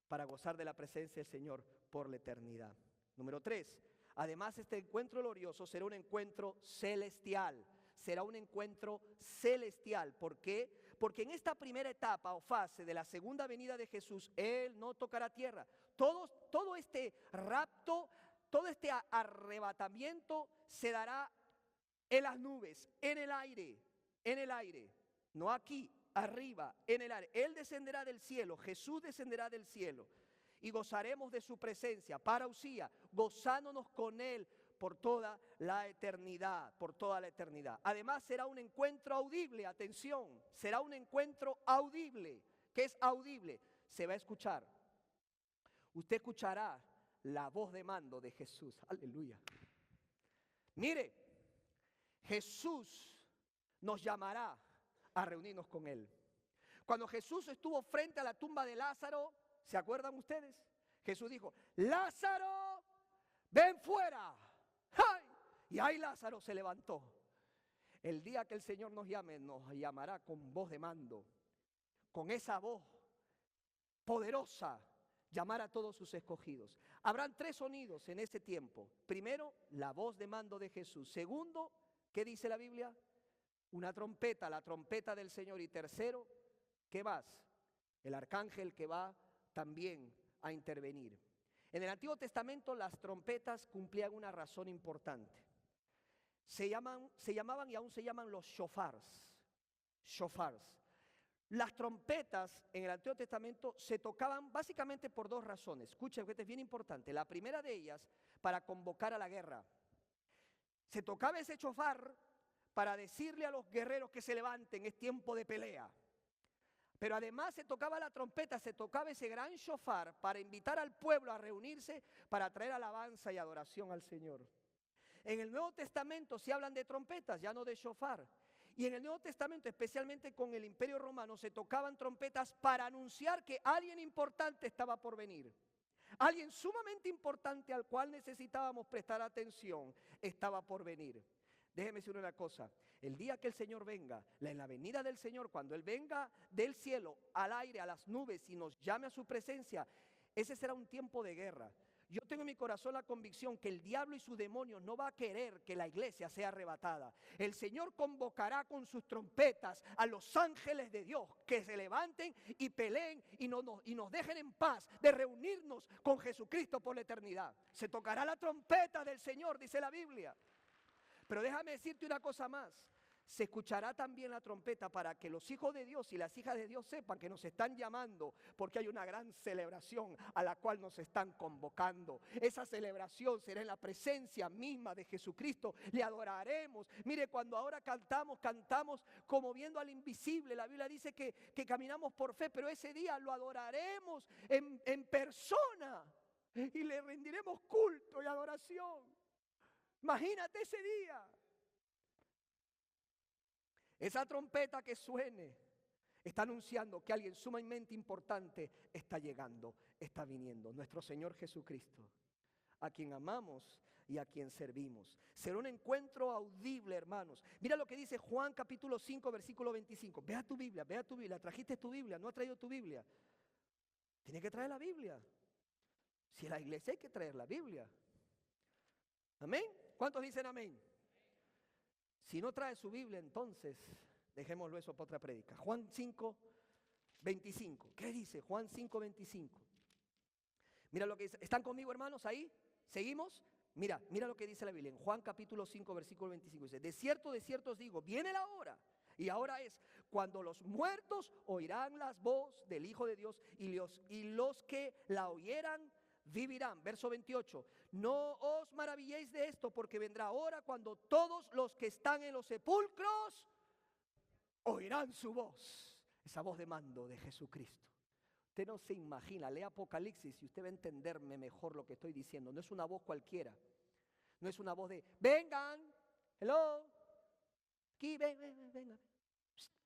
para gozar de la presencia del Señor por la eternidad. Número 3. Además, este encuentro glorioso será un encuentro celestial. Será un encuentro celestial. ¿Por qué? Porque en esta primera etapa o fase de la segunda venida de Jesús, Él no tocará tierra. Todo este rapto, todo este arrebatamiento se dará en las nubes, en el aire, no aquí, arriba, en el aire. Él descenderá del cielo, Jesús descenderá del cielo y gozaremos de su presencia, parousia, gozándonos con Él por toda la eternidad, por toda la eternidad. Además será un encuentro audible, atención, será un encuentro audible. ¿Qué es audible? Se va a escuchar. Usted escuchará la voz de mando de Jesús. Aleluya. Mire, Jesús nos llamará a reunirnos con Él. Cuando Jesús estuvo frente a la tumba de Lázaro, ¿se acuerdan ustedes? Jesús dijo: Lázaro, ven fuera. ¡Ay! Y ahí Lázaro se levantó. El día que el Señor nos llame, nos llamará con voz de mando, con esa voz poderosa, llamar a todos sus escogidos. Habrán 3 sonidos en ese tiempo. Primero, la voz de mando de Jesús. Segundo, ¿qué dice la Biblia? Una trompeta, la trompeta del Señor. Y tercero, ¿qué más? El arcángel que va también a intervenir. En el Antiguo Testamento las trompetas cumplían una razón importante. Se llamaban y aún se llaman los shofars. Las trompetas en el Antiguo Testamento se tocaban básicamente por 2 razones. Escuchen, esto es bien importante. La primera de ellas, para convocar a la guerra. Se tocaba ese shofar para decirle a los guerreros que se levanten, es tiempo de pelea. Pero además se tocaba la trompeta, se tocaba ese gran shofar para invitar al pueblo a reunirse para traer alabanza y adoración al Señor. En el Nuevo Testamento se hablan de trompetas, ya no de shofar. Y en el Nuevo Testamento, especialmente con el Imperio Romano, se tocaban trompetas para anunciar que alguien importante estaba por venir. Alguien sumamente importante al cual necesitábamos prestar atención estaba por venir. Déjeme decir una cosa, el día que el Señor venga, en la venida del Señor, cuando Él venga del cielo al aire, a las nubes y nos llame a su presencia, ese será un tiempo de guerra. Yo tengo en mi corazón la convicción que el diablo y sus demonios no va a querer que la iglesia sea arrebatada. El Señor convocará con sus trompetas a los ángeles de Dios que se levanten y peleen y nos dejen en paz de reunirnos con Jesucristo por la eternidad. Se tocará la trompeta del Señor, dice la Biblia. Pero déjame decirte una cosa más. Se escuchará también la trompeta para que los hijos de Dios y las hijas de Dios sepan que nos están llamando, porque hay una gran celebración a la cual nos están convocando. Esa celebración será en la presencia misma de Jesucristo. Le adoraremos. Mire, cuando ahora cantamos como viendo al invisible. La Biblia dice que caminamos por fe, pero ese día lo adoraremos en persona y le rendiremos culto y adoración. Imagínate ese día. Esa trompeta que suene está anunciando que alguien sumamente importante está llegando, está viniendo. Nuestro Señor Jesucristo, a quien amamos y a quien servimos. Será un encuentro audible, hermanos. Mira lo que dice Juan capítulo 5, versículo 25. Ve a tu Biblia, ve a tu Biblia. ¿Trajiste tu Biblia? ¿No has traído tu Biblia? Tienes que traer la Biblia. Si es la iglesia hay que traer la Biblia. ¿Amén? ¿Cuántos dicen amén? Si no trae su Biblia, entonces dejémoslo eso para otra prédica. Juan 5, 25. ¿Qué dice Juan 5, 25? Mira lo que dice. ¿Están conmigo, hermanos, ahí? ¿Seguimos? Mira lo que dice la Biblia. En Juan capítulo 5, versículo 25 dice: de cierto os digo, viene la hora. Y ahora es cuando los muertos oirán la voz del Hijo de Dios y los que la oyeran vivirán. Verso 28. No os maravilléis de esto, porque vendrá hora cuando todos los que están en los sepulcros oirán su voz. Esa voz de mando de Jesucristo. Usted no se imagina, lea Apocalipsis y usted va a entenderme mejor lo que estoy diciendo. No es una voz cualquiera. No es una voz de, vengan, hello, aquí, vengan.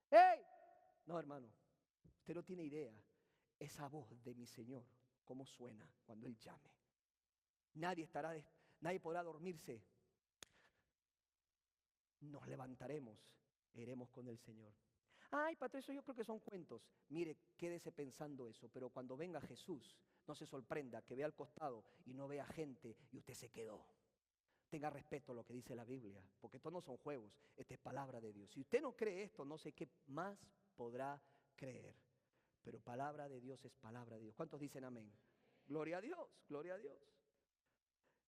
¡Hey! No, hermano, usted no tiene idea. Esa voz de mi Señor, cómo suena cuando Él llame. Nadie podrá dormirse. Nos levantaremos e iremos con el Señor. Ay, pastor, eso yo creo que son cuentos. Mire, quédese pensando eso, pero cuando venga Jesús, no se sorprenda que vea al costado y no vea gente y usted se quedó. Tenga respeto a lo que dice la Biblia, porque estos no son juegos, esta es palabra de Dios. Si usted no cree esto, no sé qué más podrá creer. Pero palabra de Dios es palabra de Dios. ¿Cuántos dicen amén? Gloria a Dios, gloria a Dios.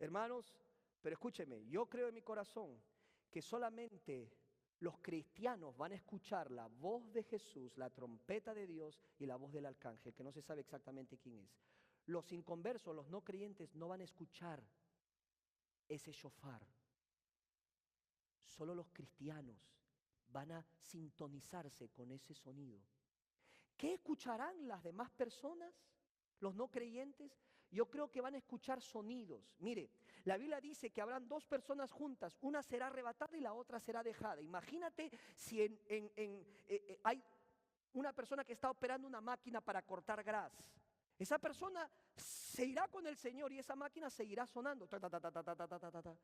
Hermanos, pero escúcheme, yo creo en mi corazón que solamente los cristianos van a escuchar la voz de Jesús, la trompeta de Dios y la voz del arcángel, que no se sabe exactamente quién es. Los inconversos, los no creyentes, no van a escuchar ese shofar. Solo los cristianos van a sintonizarse con ese sonido. ¿Qué escucharán las demás personas? Los no creyentes, yo creo que van a escuchar sonidos. Mire, la Biblia dice que habrán dos personas juntas, una será arrebatada y la otra será dejada. Imagínate si hay una persona que está operando una máquina para cortar gras. Esa persona se irá con el Señor y esa máquina seguirá sonando. Ta, ta, ta, ta, ta, ta, ta, ta, ta.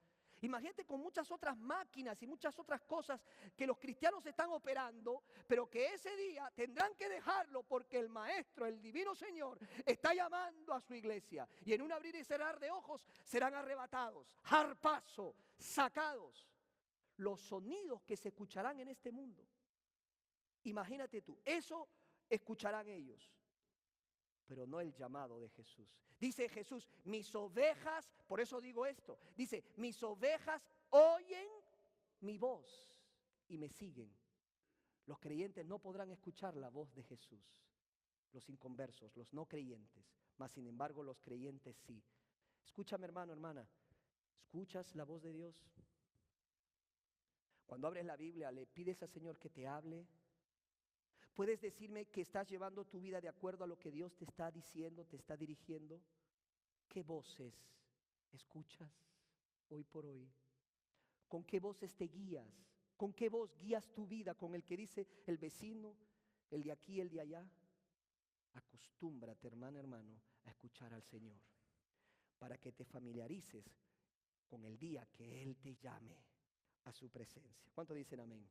Imagínate con muchas otras máquinas y muchas otras cosas que los cristianos están operando, pero que ese día tendrán que dejarlo porque el Maestro, el Divino Señor, está llamando a su iglesia. Y en un abrir y cerrar de ojos serán arrebatados, harpazo, sacados. Los sonidos que se escucharán en este mundo. Imagínate tú, eso escucharán ellos. Pero no el llamado de Jesús. Dice Jesús, mis ovejas, por eso digo esto, dice, mis ovejas oyen mi voz y me siguen. Los creyentes no podrán escuchar la voz de Jesús. Los inconversos, los no creyentes, mas sin embargo los creyentes sí. Escúchame, hermano, hermana, ¿escuchas la voz de Dios? Cuando abres la Biblia, ¿le pides al Señor que te hable? ¿Puedes decirme que estás llevando tu vida de acuerdo a lo que Dios te está diciendo, te está dirigiendo? ¿Qué voces escuchas hoy por hoy? ¿Con qué voces te guías? ¿Con qué voz guías tu vida? ¿Con el que dice el vecino, el de aquí, el de allá? Acostúmbrate, hermano, a escuchar al Señor, para que te familiarices con el día que Él te llame a su presencia. ¿Cuántos dicen amén?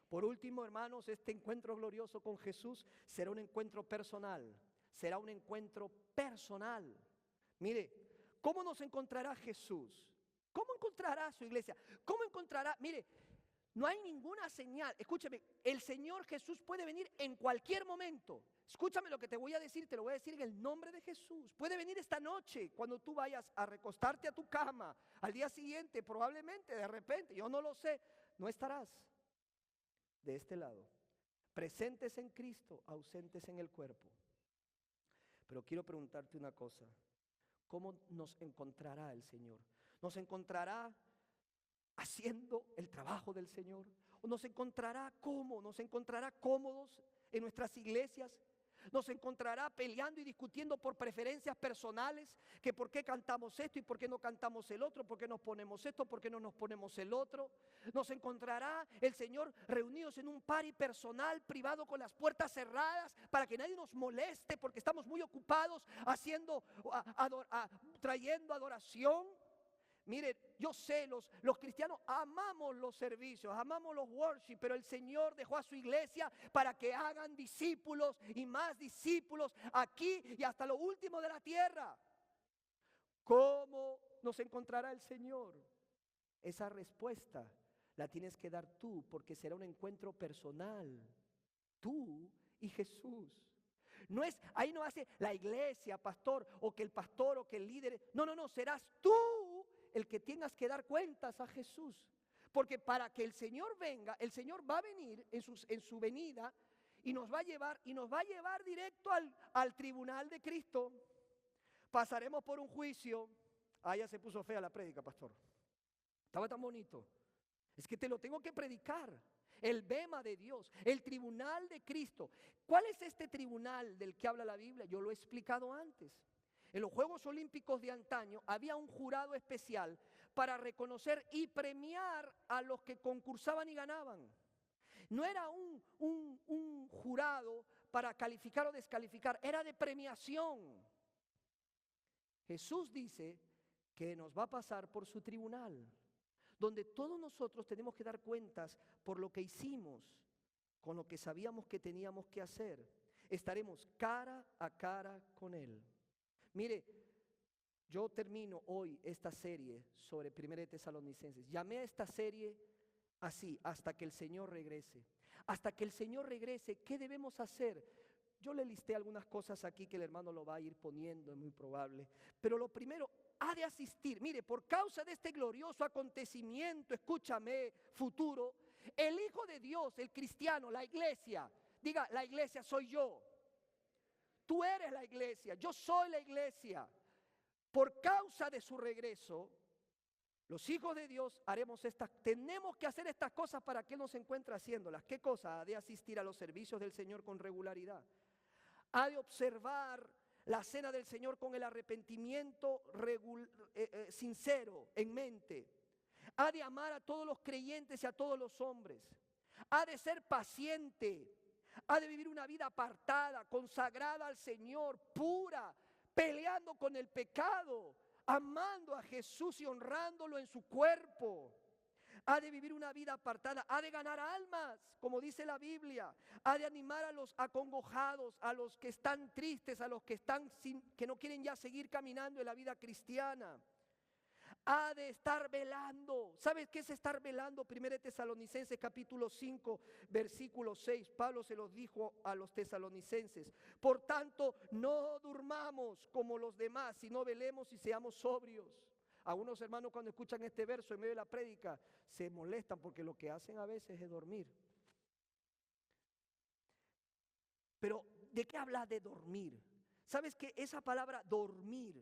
Por último, hermanos, este encuentro glorioso con Jesús será un encuentro personal. Será un encuentro personal. Mire, ¿cómo nos encontrará Jesús? ¿Cómo encontrará su iglesia? ¿Cómo encontrará? Mire, no hay ninguna señal. Escúchame, el Señor Jesús puede venir en cualquier momento. Escúchame lo que te voy a decir, te lo voy a decir en el nombre de Jesús. Puede venir esta noche, cuando tú vayas a recostarte a tu cama. Al día siguiente, probablemente, de repente, yo no lo sé, no estarás de este lado. Presentes en Cristo, ausentes en el cuerpo. Pero quiero preguntarte una cosa. ¿Cómo nos encontrará el Señor? ¿Nos encontrará haciendo el trabajo del Señor? ¿O nos encontrará cómo? ¿Nos encontrará cómodos en nuestras iglesias? ¿Nos encontrará peleando y discutiendo por preferencias personales? Que por qué cantamos esto y por qué no cantamos el otro, por qué nos ponemos esto, por qué no nos ponemos el otro. Nos encontrará el Señor reunidos en un party personal, privado, con las puertas cerradas, para que nadie nos moleste porque estamos muy ocupados trayendo adoración. Mire, yo sé, los cristianos amamos los servicios, amamos los worship, pero el Señor dejó a su iglesia para que hagan discípulos y más discípulos aquí y hasta lo último de la tierra. ¿Cómo nos encontrará el Señor? Esa respuesta la tienes que dar tú, porque será un encuentro personal, tú y Jesús. No es, ahí no hace la iglesia, pastor, o que el pastor, o que el líder. No, serás tú el que tengas que dar cuentas a Jesús. Porque para que el Señor venga, el Señor va a venir en su venida y nos va a llevar directo al tribunal de Cristo. Pasaremos por un juicio. Ah, ya se puso fea la prédica, pastor. Estaba tan bonito. Es que te lo tengo que predicar. El bema de Dios, el tribunal de Cristo. ¿Cuál es este tribunal del que habla la Biblia? Yo lo he explicado antes. En los Juegos Olímpicos de antaño había un jurado especial para reconocer y premiar a los que concursaban y ganaban. No era un jurado para calificar o descalificar, era de premiación. Jesús dice que nos va a pasar por su tribunal, donde todos nosotros tenemos que dar cuentas por lo que hicimos, con lo que sabíamos que teníamos que hacer. Estaremos cara a cara con Él. Mire, yo termino hoy esta serie sobre 1 Tesalonicenses. Llamé a esta serie así, hasta que el Señor regrese. Hasta que el Señor regrese, ¿qué debemos hacer? Yo le listé algunas cosas aquí que el hermano lo va a ir poniendo, es muy probable. Pero lo primero, ha de asistir. Mire, por causa de este glorioso acontecimiento, escúchame, futuro, el Hijo de Dios, el cristiano, la iglesia, diga, la iglesia soy yo. Tú eres la iglesia, yo soy la iglesia. Por causa de su regreso, los hijos de Dios tenemos que hacer estas cosas para que Él nos encuentre haciéndolas. ¿Qué cosa? Ha de asistir a los servicios del Señor con regularidad. Ha de observar la cena del Señor con el arrepentimiento sincero en mente. Ha de amar a todos los creyentes y a todos los hombres. Ha de ser paciente. Ha de vivir una vida apartada, consagrada al Señor, pura, peleando con el pecado, amando a Jesús y honrándolo en su cuerpo. Ha de vivir una vida apartada, ha de ganar almas, como dice la Biblia. Ha de animar a los acongojados, a los que están tristes, a los que no quieren ya seguir caminando en la vida cristiana. Ha de estar velando. ¿Sabes qué es estar velando? 1 Tesalonicenses capítulo 5, versículo 6. Pablo se los dijo a los tesalonicenses. Por tanto, no durmamos como los demás, sino velemos y seamos sobrios. Algunos hermanos, cuando escuchan este verso en medio de la prédica, se molestan porque lo que hacen a veces es dormir. Pero, ¿de qué habla de dormir? ¿Sabes qué? Esa palabra dormir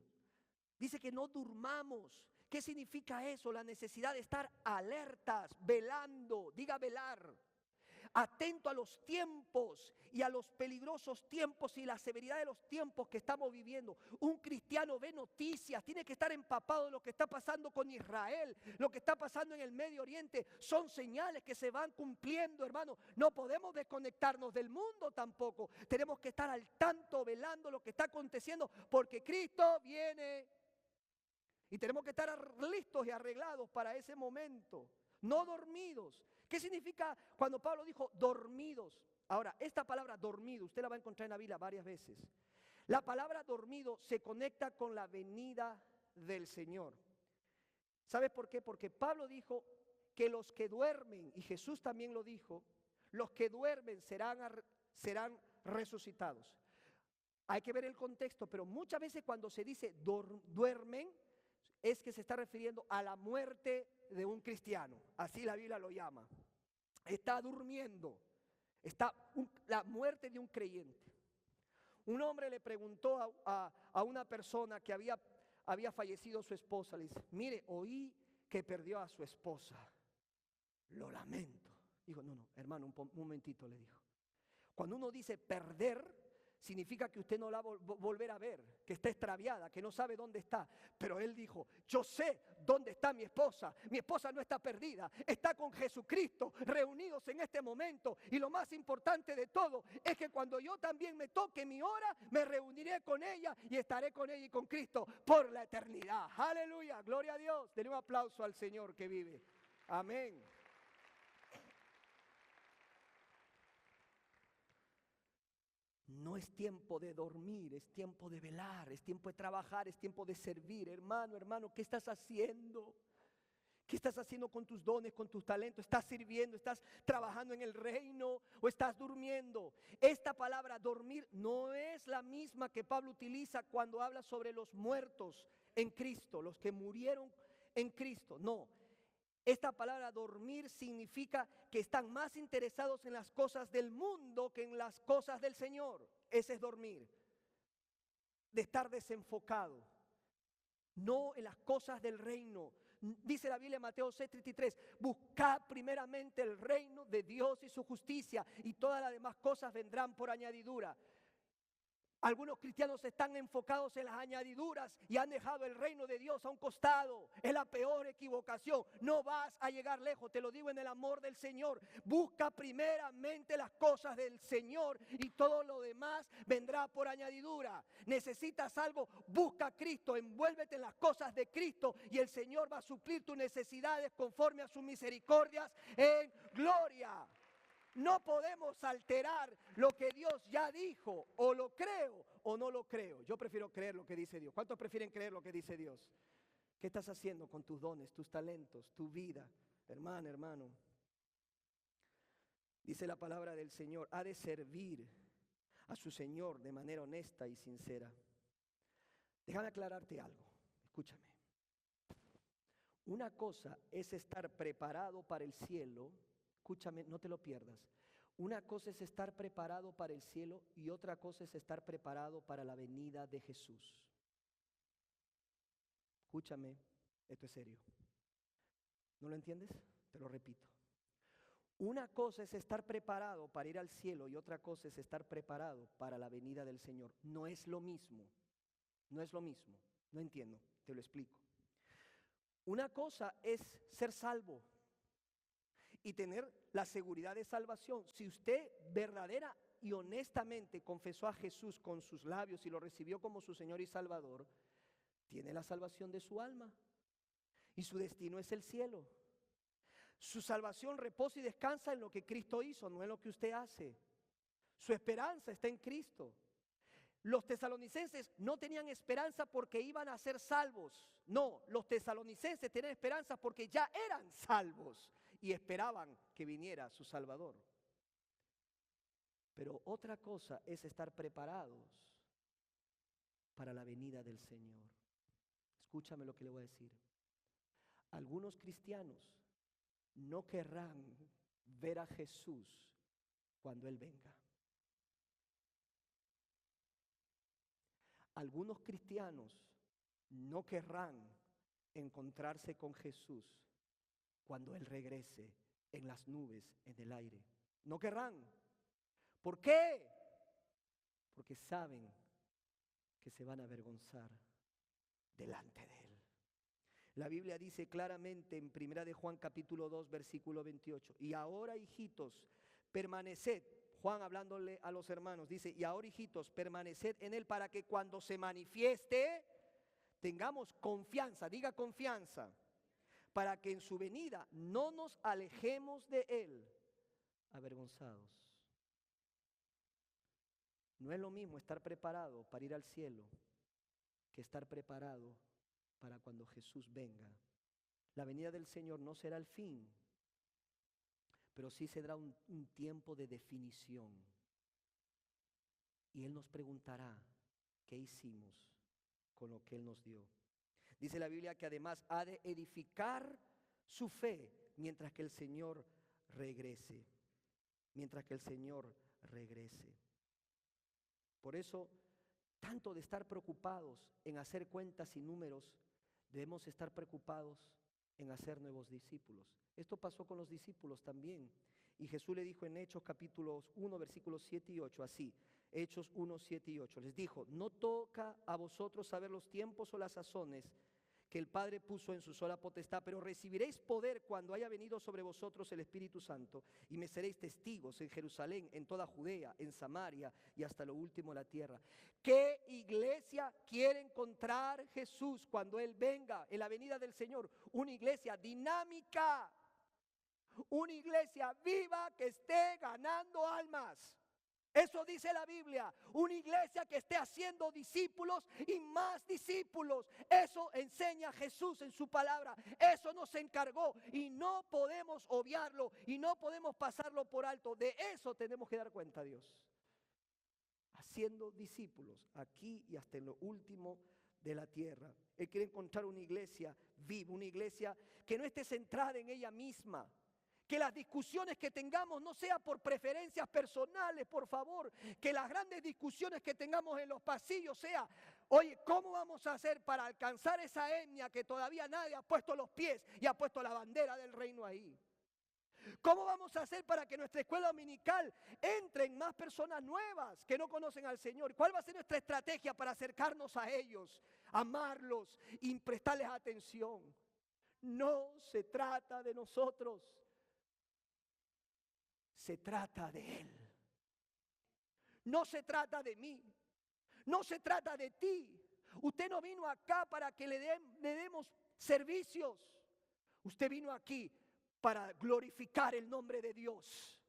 dice que no durmamos. ¿Qué significa eso? La necesidad de estar alertas, velando, diga velar. atento a los tiempos y a los peligrosos tiempos y la severidad de los tiempos que estamos viviendo. Un cristiano ve noticias, tiene que estar empapado de lo que está pasando con Israel, lo que está pasando en el Medio Oriente. Son señales que se van cumpliendo, hermano. No podemos desconectarnos del mundo tampoco. Tenemos que estar al tanto, velando lo que está aconteciendo, porque Cristo viene. Y tenemos que estar listos y arreglados para ese momento, no dormidos. ¿Qué significa cuando Pablo dijo dormidos? Ahora, esta palabra dormido, usted la va a encontrar en la Biblia varias veces. La palabra dormido se conecta con la venida del Señor. ¿Sabes por qué? Porque Pablo dijo que los que duermen, y Jesús también lo dijo, los que duermen serán resucitados. Hay que ver el contexto, pero muchas veces cuando se dice duermen, es que se está refiriendo a la muerte de un cristiano. Así la Biblia lo llama. Está durmiendo. La muerte de un creyente. Un hombre le preguntó a una persona que había fallecido su esposa. Le dice, mire, oí que perdió a su esposa. Lo lamento. Dijo, no, hermano, un momentito, le dijo. Cuando uno dice perder, significa que usted no la va a volver a ver, que está extraviada, que no sabe dónde está. Pero él dijo, yo sé dónde está mi esposa. Mi esposa no está perdida, está con Jesucristo, reunidos en este momento. Y lo más importante de todo es que cuando yo también me toque mi hora, me reuniré con ella y estaré con ella y con Cristo por la eternidad. Aleluya, gloria a Dios. Denle un aplauso al Señor que vive. Amén. No es tiempo de dormir, es tiempo de velar, es tiempo de trabajar, es tiempo de servir. Hermano, ¿qué estás haciendo? ¿Qué estás haciendo con tus dones, con tus talentos? ¿Estás sirviendo? ¿Estás trabajando en el reino o estás durmiendo? Esta palabra dormir no es la misma que Pablo utiliza cuando habla sobre los muertos en Cristo, los que murieron en Cristo. No. Esta palabra dormir significa que están más interesados en las cosas del mundo que en las cosas del Señor. Ese es dormir. De estar desenfocado. No en las cosas del reino. Dice la Biblia en Mateo 6:33, buscad primeramente el reino de Dios y su justicia y todas las demás cosas vendrán por añadidura. Algunos cristianos están enfocados en las añadiduras y han dejado el reino de Dios a un costado. Es la peor equivocación. No vas a llegar lejos, te lo digo en el amor del Señor. Busca primeramente las cosas del Señor y todo lo demás vendrá por añadidura. Necesitas algo, busca a Cristo, envuélvete en las cosas de Cristo y el Señor va a suplir tus necesidades conforme a sus misericordias en gloria. No podemos alterar lo que Dios ya dijo, o lo creo o no lo creo. Yo prefiero creer lo que dice Dios. ¿Cuántos prefieren creer lo que dice Dios? ¿Qué estás haciendo con tus dones, tus talentos, tu vida? Hermano. Dice la palabra del Señor, ha de servir a su Señor de manera honesta y sincera. Déjame aclararte algo, escúchame. Una cosa es estar preparado para el cielo. Escúchame, no te lo pierdas. Una cosa es estar preparado para el cielo y otra cosa es estar preparado para la venida de Jesús. Escúchame, esto es serio. ¿No lo entiendes? Te lo repito. Una cosa es estar preparado para ir al cielo y otra cosa es estar preparado para la venida del Señor. No es lo mismo. No es lo mismo. No entiendo, te lo explico. Una cosa es ser salvo y tener la seguridad de salvación. Si usted verdadera y honestamente confesó a Jesús con sus labios y lo recibió como su Señor y Salvador, tiene la salvación de su alma y su destino es el cielo. Su salvación reposa y descansa en lo que Cristo hizo, no en lo que usted hace. Su esperanza está en Cristo. Los tesalonicenses no tenían esperanza porque iban a ser salvos. No, los tesalonicenses tenían esperanza porque ya eran salvos y esperaban que viniera su Salvador. Pero otra cosa es estar preparados para la venida del Señor. Escúchame lo que le voy a decir. Algunos cristianos no querrán ver a Jesús cuando Él venga. Algunos cristianos no querrán encontrarse con Jesús cuando Él regrese en las nubes, en el aire. No querrán. ¿Por qué? Porque saben que se van a avergonzar delante de Él. La Biblia dice claramente en 1 de Juan capítulo 2 versículo 28, y ahora, hijitos, permaneced, Juan hablándole a los hermanos, dice, y ahora, hijitos, permaneced en Él para que cuando se manifieste tengamos confianza, diga confianza, para que en su venida no nos alejemos de Él avergonzados. No es lo mismo estar preparado para ir al cielo que estar preparado para cuando Jesús venga. La venida del Señor no será el fin, pero sí será un tiempo de definición. Y Él nos preguntará qué hicimos con lo que Él nos dio. Dice la Biblia que además ha de edificar su fe mientras que el Señor regrese. Mientras que el Señor regrese. Por eso, tanto de estar preocupados en hacer cuentas y números, debemos estar preocupados en hacer nuevos discípulos. Esto pasó con los discípulos también. Y Jesús le dijo en Hechos capítulos 1, versículos 7 y 8, así, Hechos 1, 7 y 8, les dijo, no toca a vosotros saber los tiempos o las sazones que el Padre puso en su sola potestad, pero recibiréis poder cuando haya venido sobre vosotros el Espíritu Santo, y me seréis testigos en Jerusalén, en toda Judea, en Samaria y hasta lo último de la tierra. ¿Qué iglesia quiere encontrar Jesús cuando Él venga en la venida del Señor? Una iglesia dinámica, una iglesia viva que esté ganando almas. Eso dice la Biblia, una iglesia que esté haciendo discípulos y más discípulos. Eso enseña Jesús en su palabra, eso nos encargó y no podemos obviarlo y no podemos pasarlo por alto. De eso tenemos que dar cuenta a Dios. Haciendo discípulos aquí y hasta en lo último de la tierra. Él quiere encontrar una iglesia viva, una iglesia que no esté centrada en ella misma. Que las discusiones que tengamos no sean por preferencias personales, por favor. Que las grandes discusiones que tengamos en los pasillos sea, oye, ¿cómo vamos a hacer para alcanzar esa etnia que todavía nadie ha puesto los pies y ha puesto la bandera del reino ahí? ¿Cómo vamos a hacer para que nuestra escuela dominical entren más personas nuevas que no conocen al Señor? ¿Cuál va a ser nuestra estrategia para acercarnos a ellos, amarlos y prestarles atención? No se trata de nosotros. Se trata de Él. No se trata de mí. No se trata de ti. Usted no vino acá para que le demos servicios. Usted vino aquí para glorificar el nombre de Dios.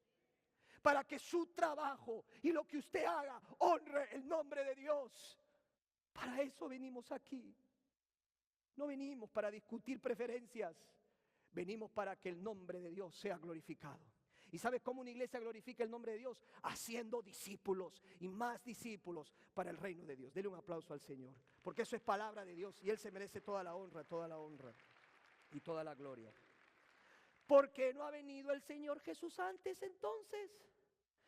Para que su trabajo y lo que usted haga honre el nombre de Dios. Para eso venimos aquí. No venimos para discutir preferencias. Venimos para que el nombre de Dios sea glorificado. ¿Y sabes cómo una iglesia glorifica el nombre de Dios? Haciendo discípulos y más discípulos para el reino de Dios. Dele un aplauso al Señor, porque eso es palabra de Dios y Él se merece toda la honra y toda la gloria. ¿Por qué no ha venido el Señor Jesús antes entonces?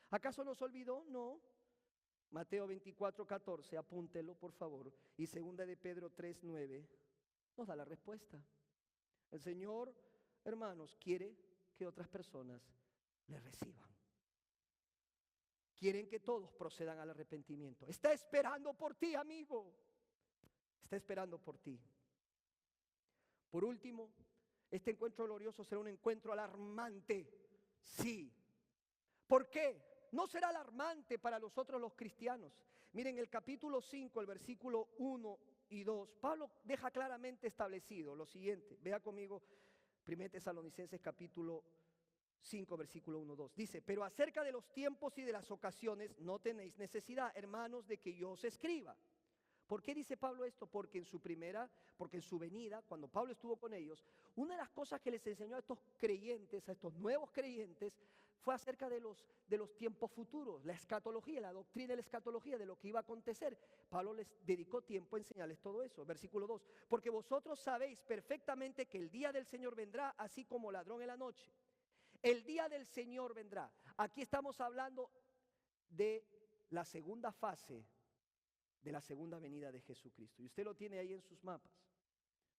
¿Acaso nos olvidó? No. Mateo 24:14, apúntelo por favor. Y 2 de Pedro 3:9 nos da la respuesta. El Señor, hermanos, quiere que otras personas le reciban. Quieren que todos procedan al arrepentimiento. Está esperando por ti, amigo. Está esperando por ti. Por último, este encuentro glorioso será un encuentro alarmante. Sí. ¿Por qué? No será alarmante para nosotros los cristianos. Miren, el capítulo 5, el versículo 1 y 2, Pablo deja claramente establecido lo siguiente. Vea conmigo 1 Tesalonicenses capítulo 5, versículo 1, 2. Dice, pero acerca de los tiempos y de las ocasiones no tenéis necesidad, hermanos, de que yo os escriba. ¿Por qué dice Pablo esto? Porque en su venida, cuando Pablo estuvo con ellos, una de las cosas que les enseñó a estos creyentes, a estos nuevos creyentes, fue acerca de los tiempos futuros, la escatología, la doctrina de la escatología, de lo que iba a acontecer. Pablo les dedicó tiempo a enseñarles todo eso. Versículo 2, porque vosotros sabéis perfectamente que el día del Señor vendrá así como ladrón en la noche. El día del Señor vendrá. Aquí estamos hablando de la segunda fase de la segunda venida de Jesucristo. Y usted lo tiene ahí en sus mapas,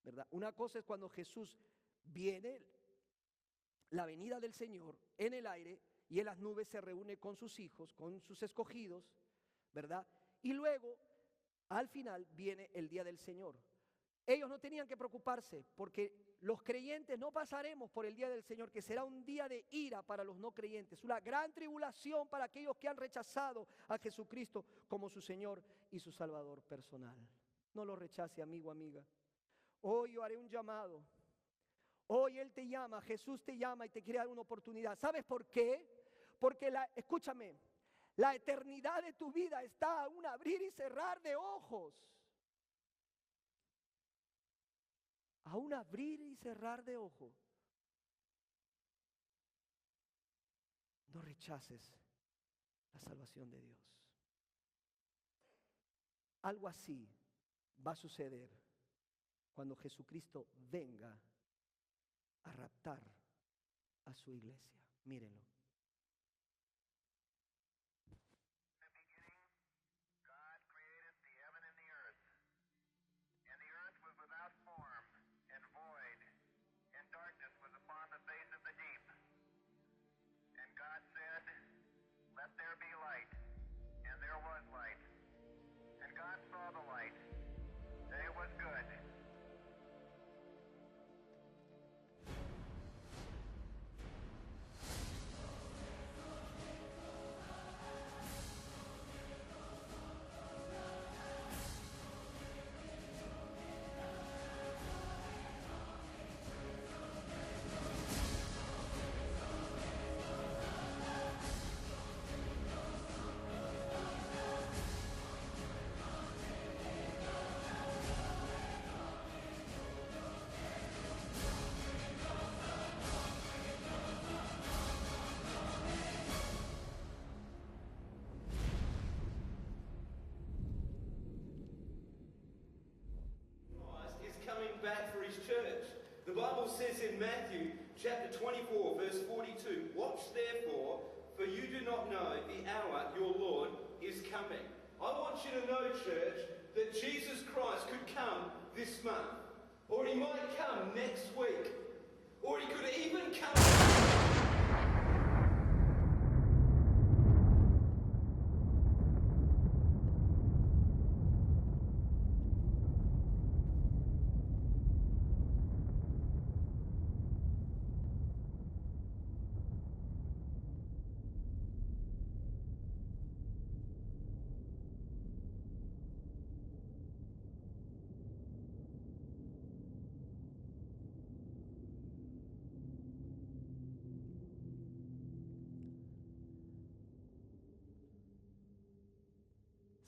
¿verdad? Una cosa es cuando Jesús viene, la venida del Señor en el aire, y en las nubes se reúne con sus hijos, con sus escogidos, ¿verdad? Y luego, al final, viene el día del Señor. Ellos no tenían que preocuparse porque los creyentes no pasaremos por el día del Señor, que será un día de ira para los no creyentes, una gran tribulación para aquellos que han rechazado a Jesucristo como su Señor y su Salvador personal. No lo rechace, amigo, amiga. Hoy yo haré un llamado. Hoy Él te llama, Jesús te llama y te quiere dar una oportunidad. ¿Sabes por qué? Porque escúchame, la eternidad de tu vida está a un abrir y cerrar de ojos. A un abrir y cerrar de ojos. No rechaces la salvación de Dios. Algo así va a suceder cuando Jesucristo venga a raptar a su iglesia. Mírenlo. Back for his church. The Bible says in Matthew chapter 24 verse 42, watch therefore, for you do not know the hour your Lord is coming. I want you to know, church, that Jesus Christ could come this month, or he might come next week, or he could even come...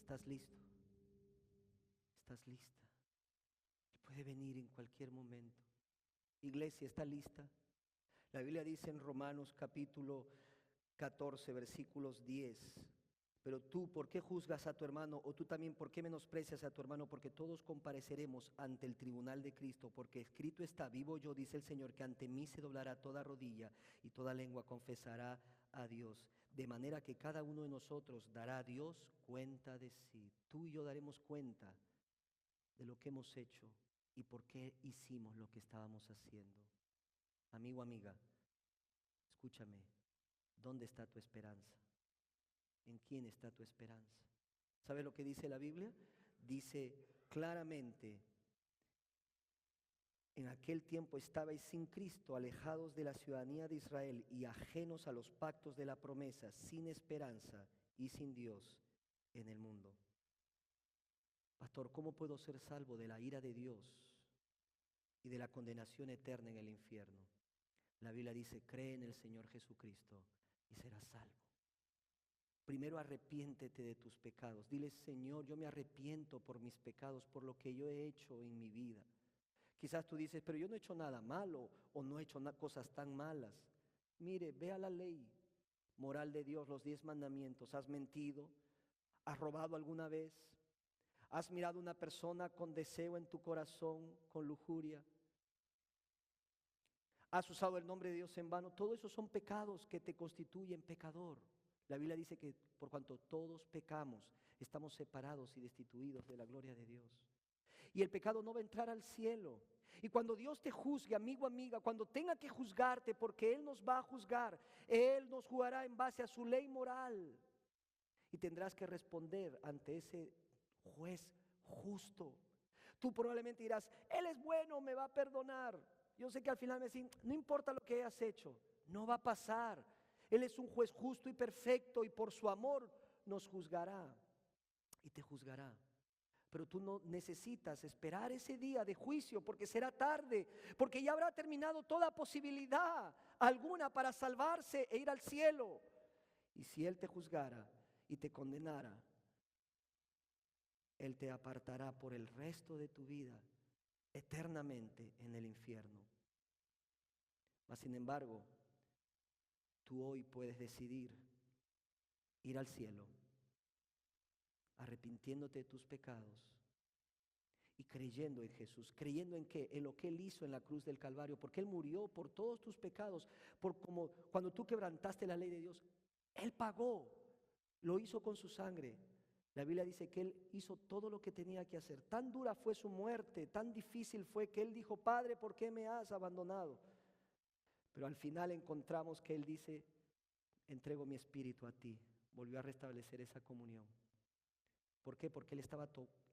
¿Estás listo? ¿Estás lista? Él puede venir en cualquier momento. Iglesia, ¿está lista? La Biblia dice en Romanos capítulo 14, versículos 10. Pero tú, ¿por qué juzgas a tu hermano? O tú también, ¿por qué menosprecias a tu hermano? Porque todos compareceremos ante el tribunal de Cristo. Porque escrito está, vivo yo, dice el Señor, que ante mí se doblará toda rodilla y toda lengua confesará a Dios. De manera que cada uno de nosotros dará a Dios cuenta de sí. Tú y yo daremos cuenta de lo que hemos hecho y por qué hicimos lo que estábamos haciendo. Amigo, amiga, escúchame. ¿Dónde está tu esperanza? ¿En quién está tu esperanza? ¿Sabe lo que dice la Biblia? Dice claramente: en aquel tiempo estabais sin Cristo, alejados de la ciudadanía de Israel y ajenos a los pactos de la promesa, sin esperanza y sin Dios en el mundo. Pastor, ¿cómo puedo ser salvo de la ira de Dios y de la condenación eterna en el infierno? La Biblia dice: cree en el Señor Jesucristo y serás salvo. Primero arrepiéntete de tus pecados. Dile: Señor, yo me arrepiento por mis pecados, por lo que yo he hecho en mi vida. Quizás tú dices: pero yo no he hecho nada malo o no he hecho cosas tan malas. Mire, vea la ley moral de Dios, los 10 mandamientos. ¿Has mentido? ¿Has robado alguna vez? ¿Has mirado a una persona con deseo en tu corazón, con lujuria? ¿Has usado el nombre de Dios en vano? Todo eso son pecados que te constituyen pecador. La Biblia dice que por cuanto todos pecamos, estamos separados y destituidos de la gloria de Dios. y el pecado no va a entrar al cielo. Y cuando Dios te juzgue, amigo, amiga, cuando tenga que juzgarte, porque Él nos va a juzgar, Él nos juzgará en base a su ley moral. Y tendrás que responder ante ese juez justo. Tú probablemente dirás, Él es bueno, me va a perdonar. Yo sé que al final me dicen, no importa lo que hayas hecho, no va a pasar. Él es un juez justo y perfecto y por su amor nos juzgará y te juzgará. Pero tú no necesitas esperar ese día de juicio porque será tarde, porque ya habrá terminado toda posibilidad alguna para salvarse e ir al cielo. Y si Él te juzgara y te condenara, Él te apartará por el resto de tu vida eternamente en el infierno. Mas sin embargo, tú hoy puedes decidir ir al cielo, arrepintiéndote de tus pecados y creyendo en Jesús. ¿Creyendo en qué? En lo que Él hizo en la cruz del Calvario, porque Él murió por todos tus pecados, por como cuando tú quebrantaste la ley de Dios, Él pagó, lo hizo con su sangre. La Biblia dice que Él hizo todo lo que tenía que hacer. Tan dura fue su muerte, tan difícil fue que Él dijo, Padre, ¿por qué me has abandonado? Pero al final encontramos que Él dice, entrego mi espíritu a ti. Volvió a restablecer esa comunión. ¿Por qué? Porque Él estaba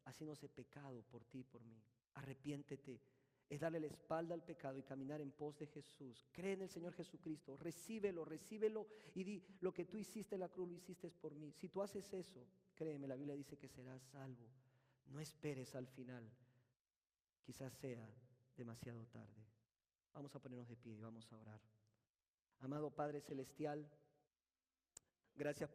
haciéndose pecado por ti y por mí. Arrepiéntete. Es darle la espalda al pecado y caminar en pos de Jesús. Cree en el Señor Jesucristo. Recíbelo, recíbelo y di, lo que tú hiciste en la cruz lo hiciste por mí. Si tú haces eso, créeme, la Biblia dice que serás salvo. No esperes al final. Quizás sea demasiado tarde. Vamos a ponernos de pie y vamos a orar. Amado Padre Celestial, gracias por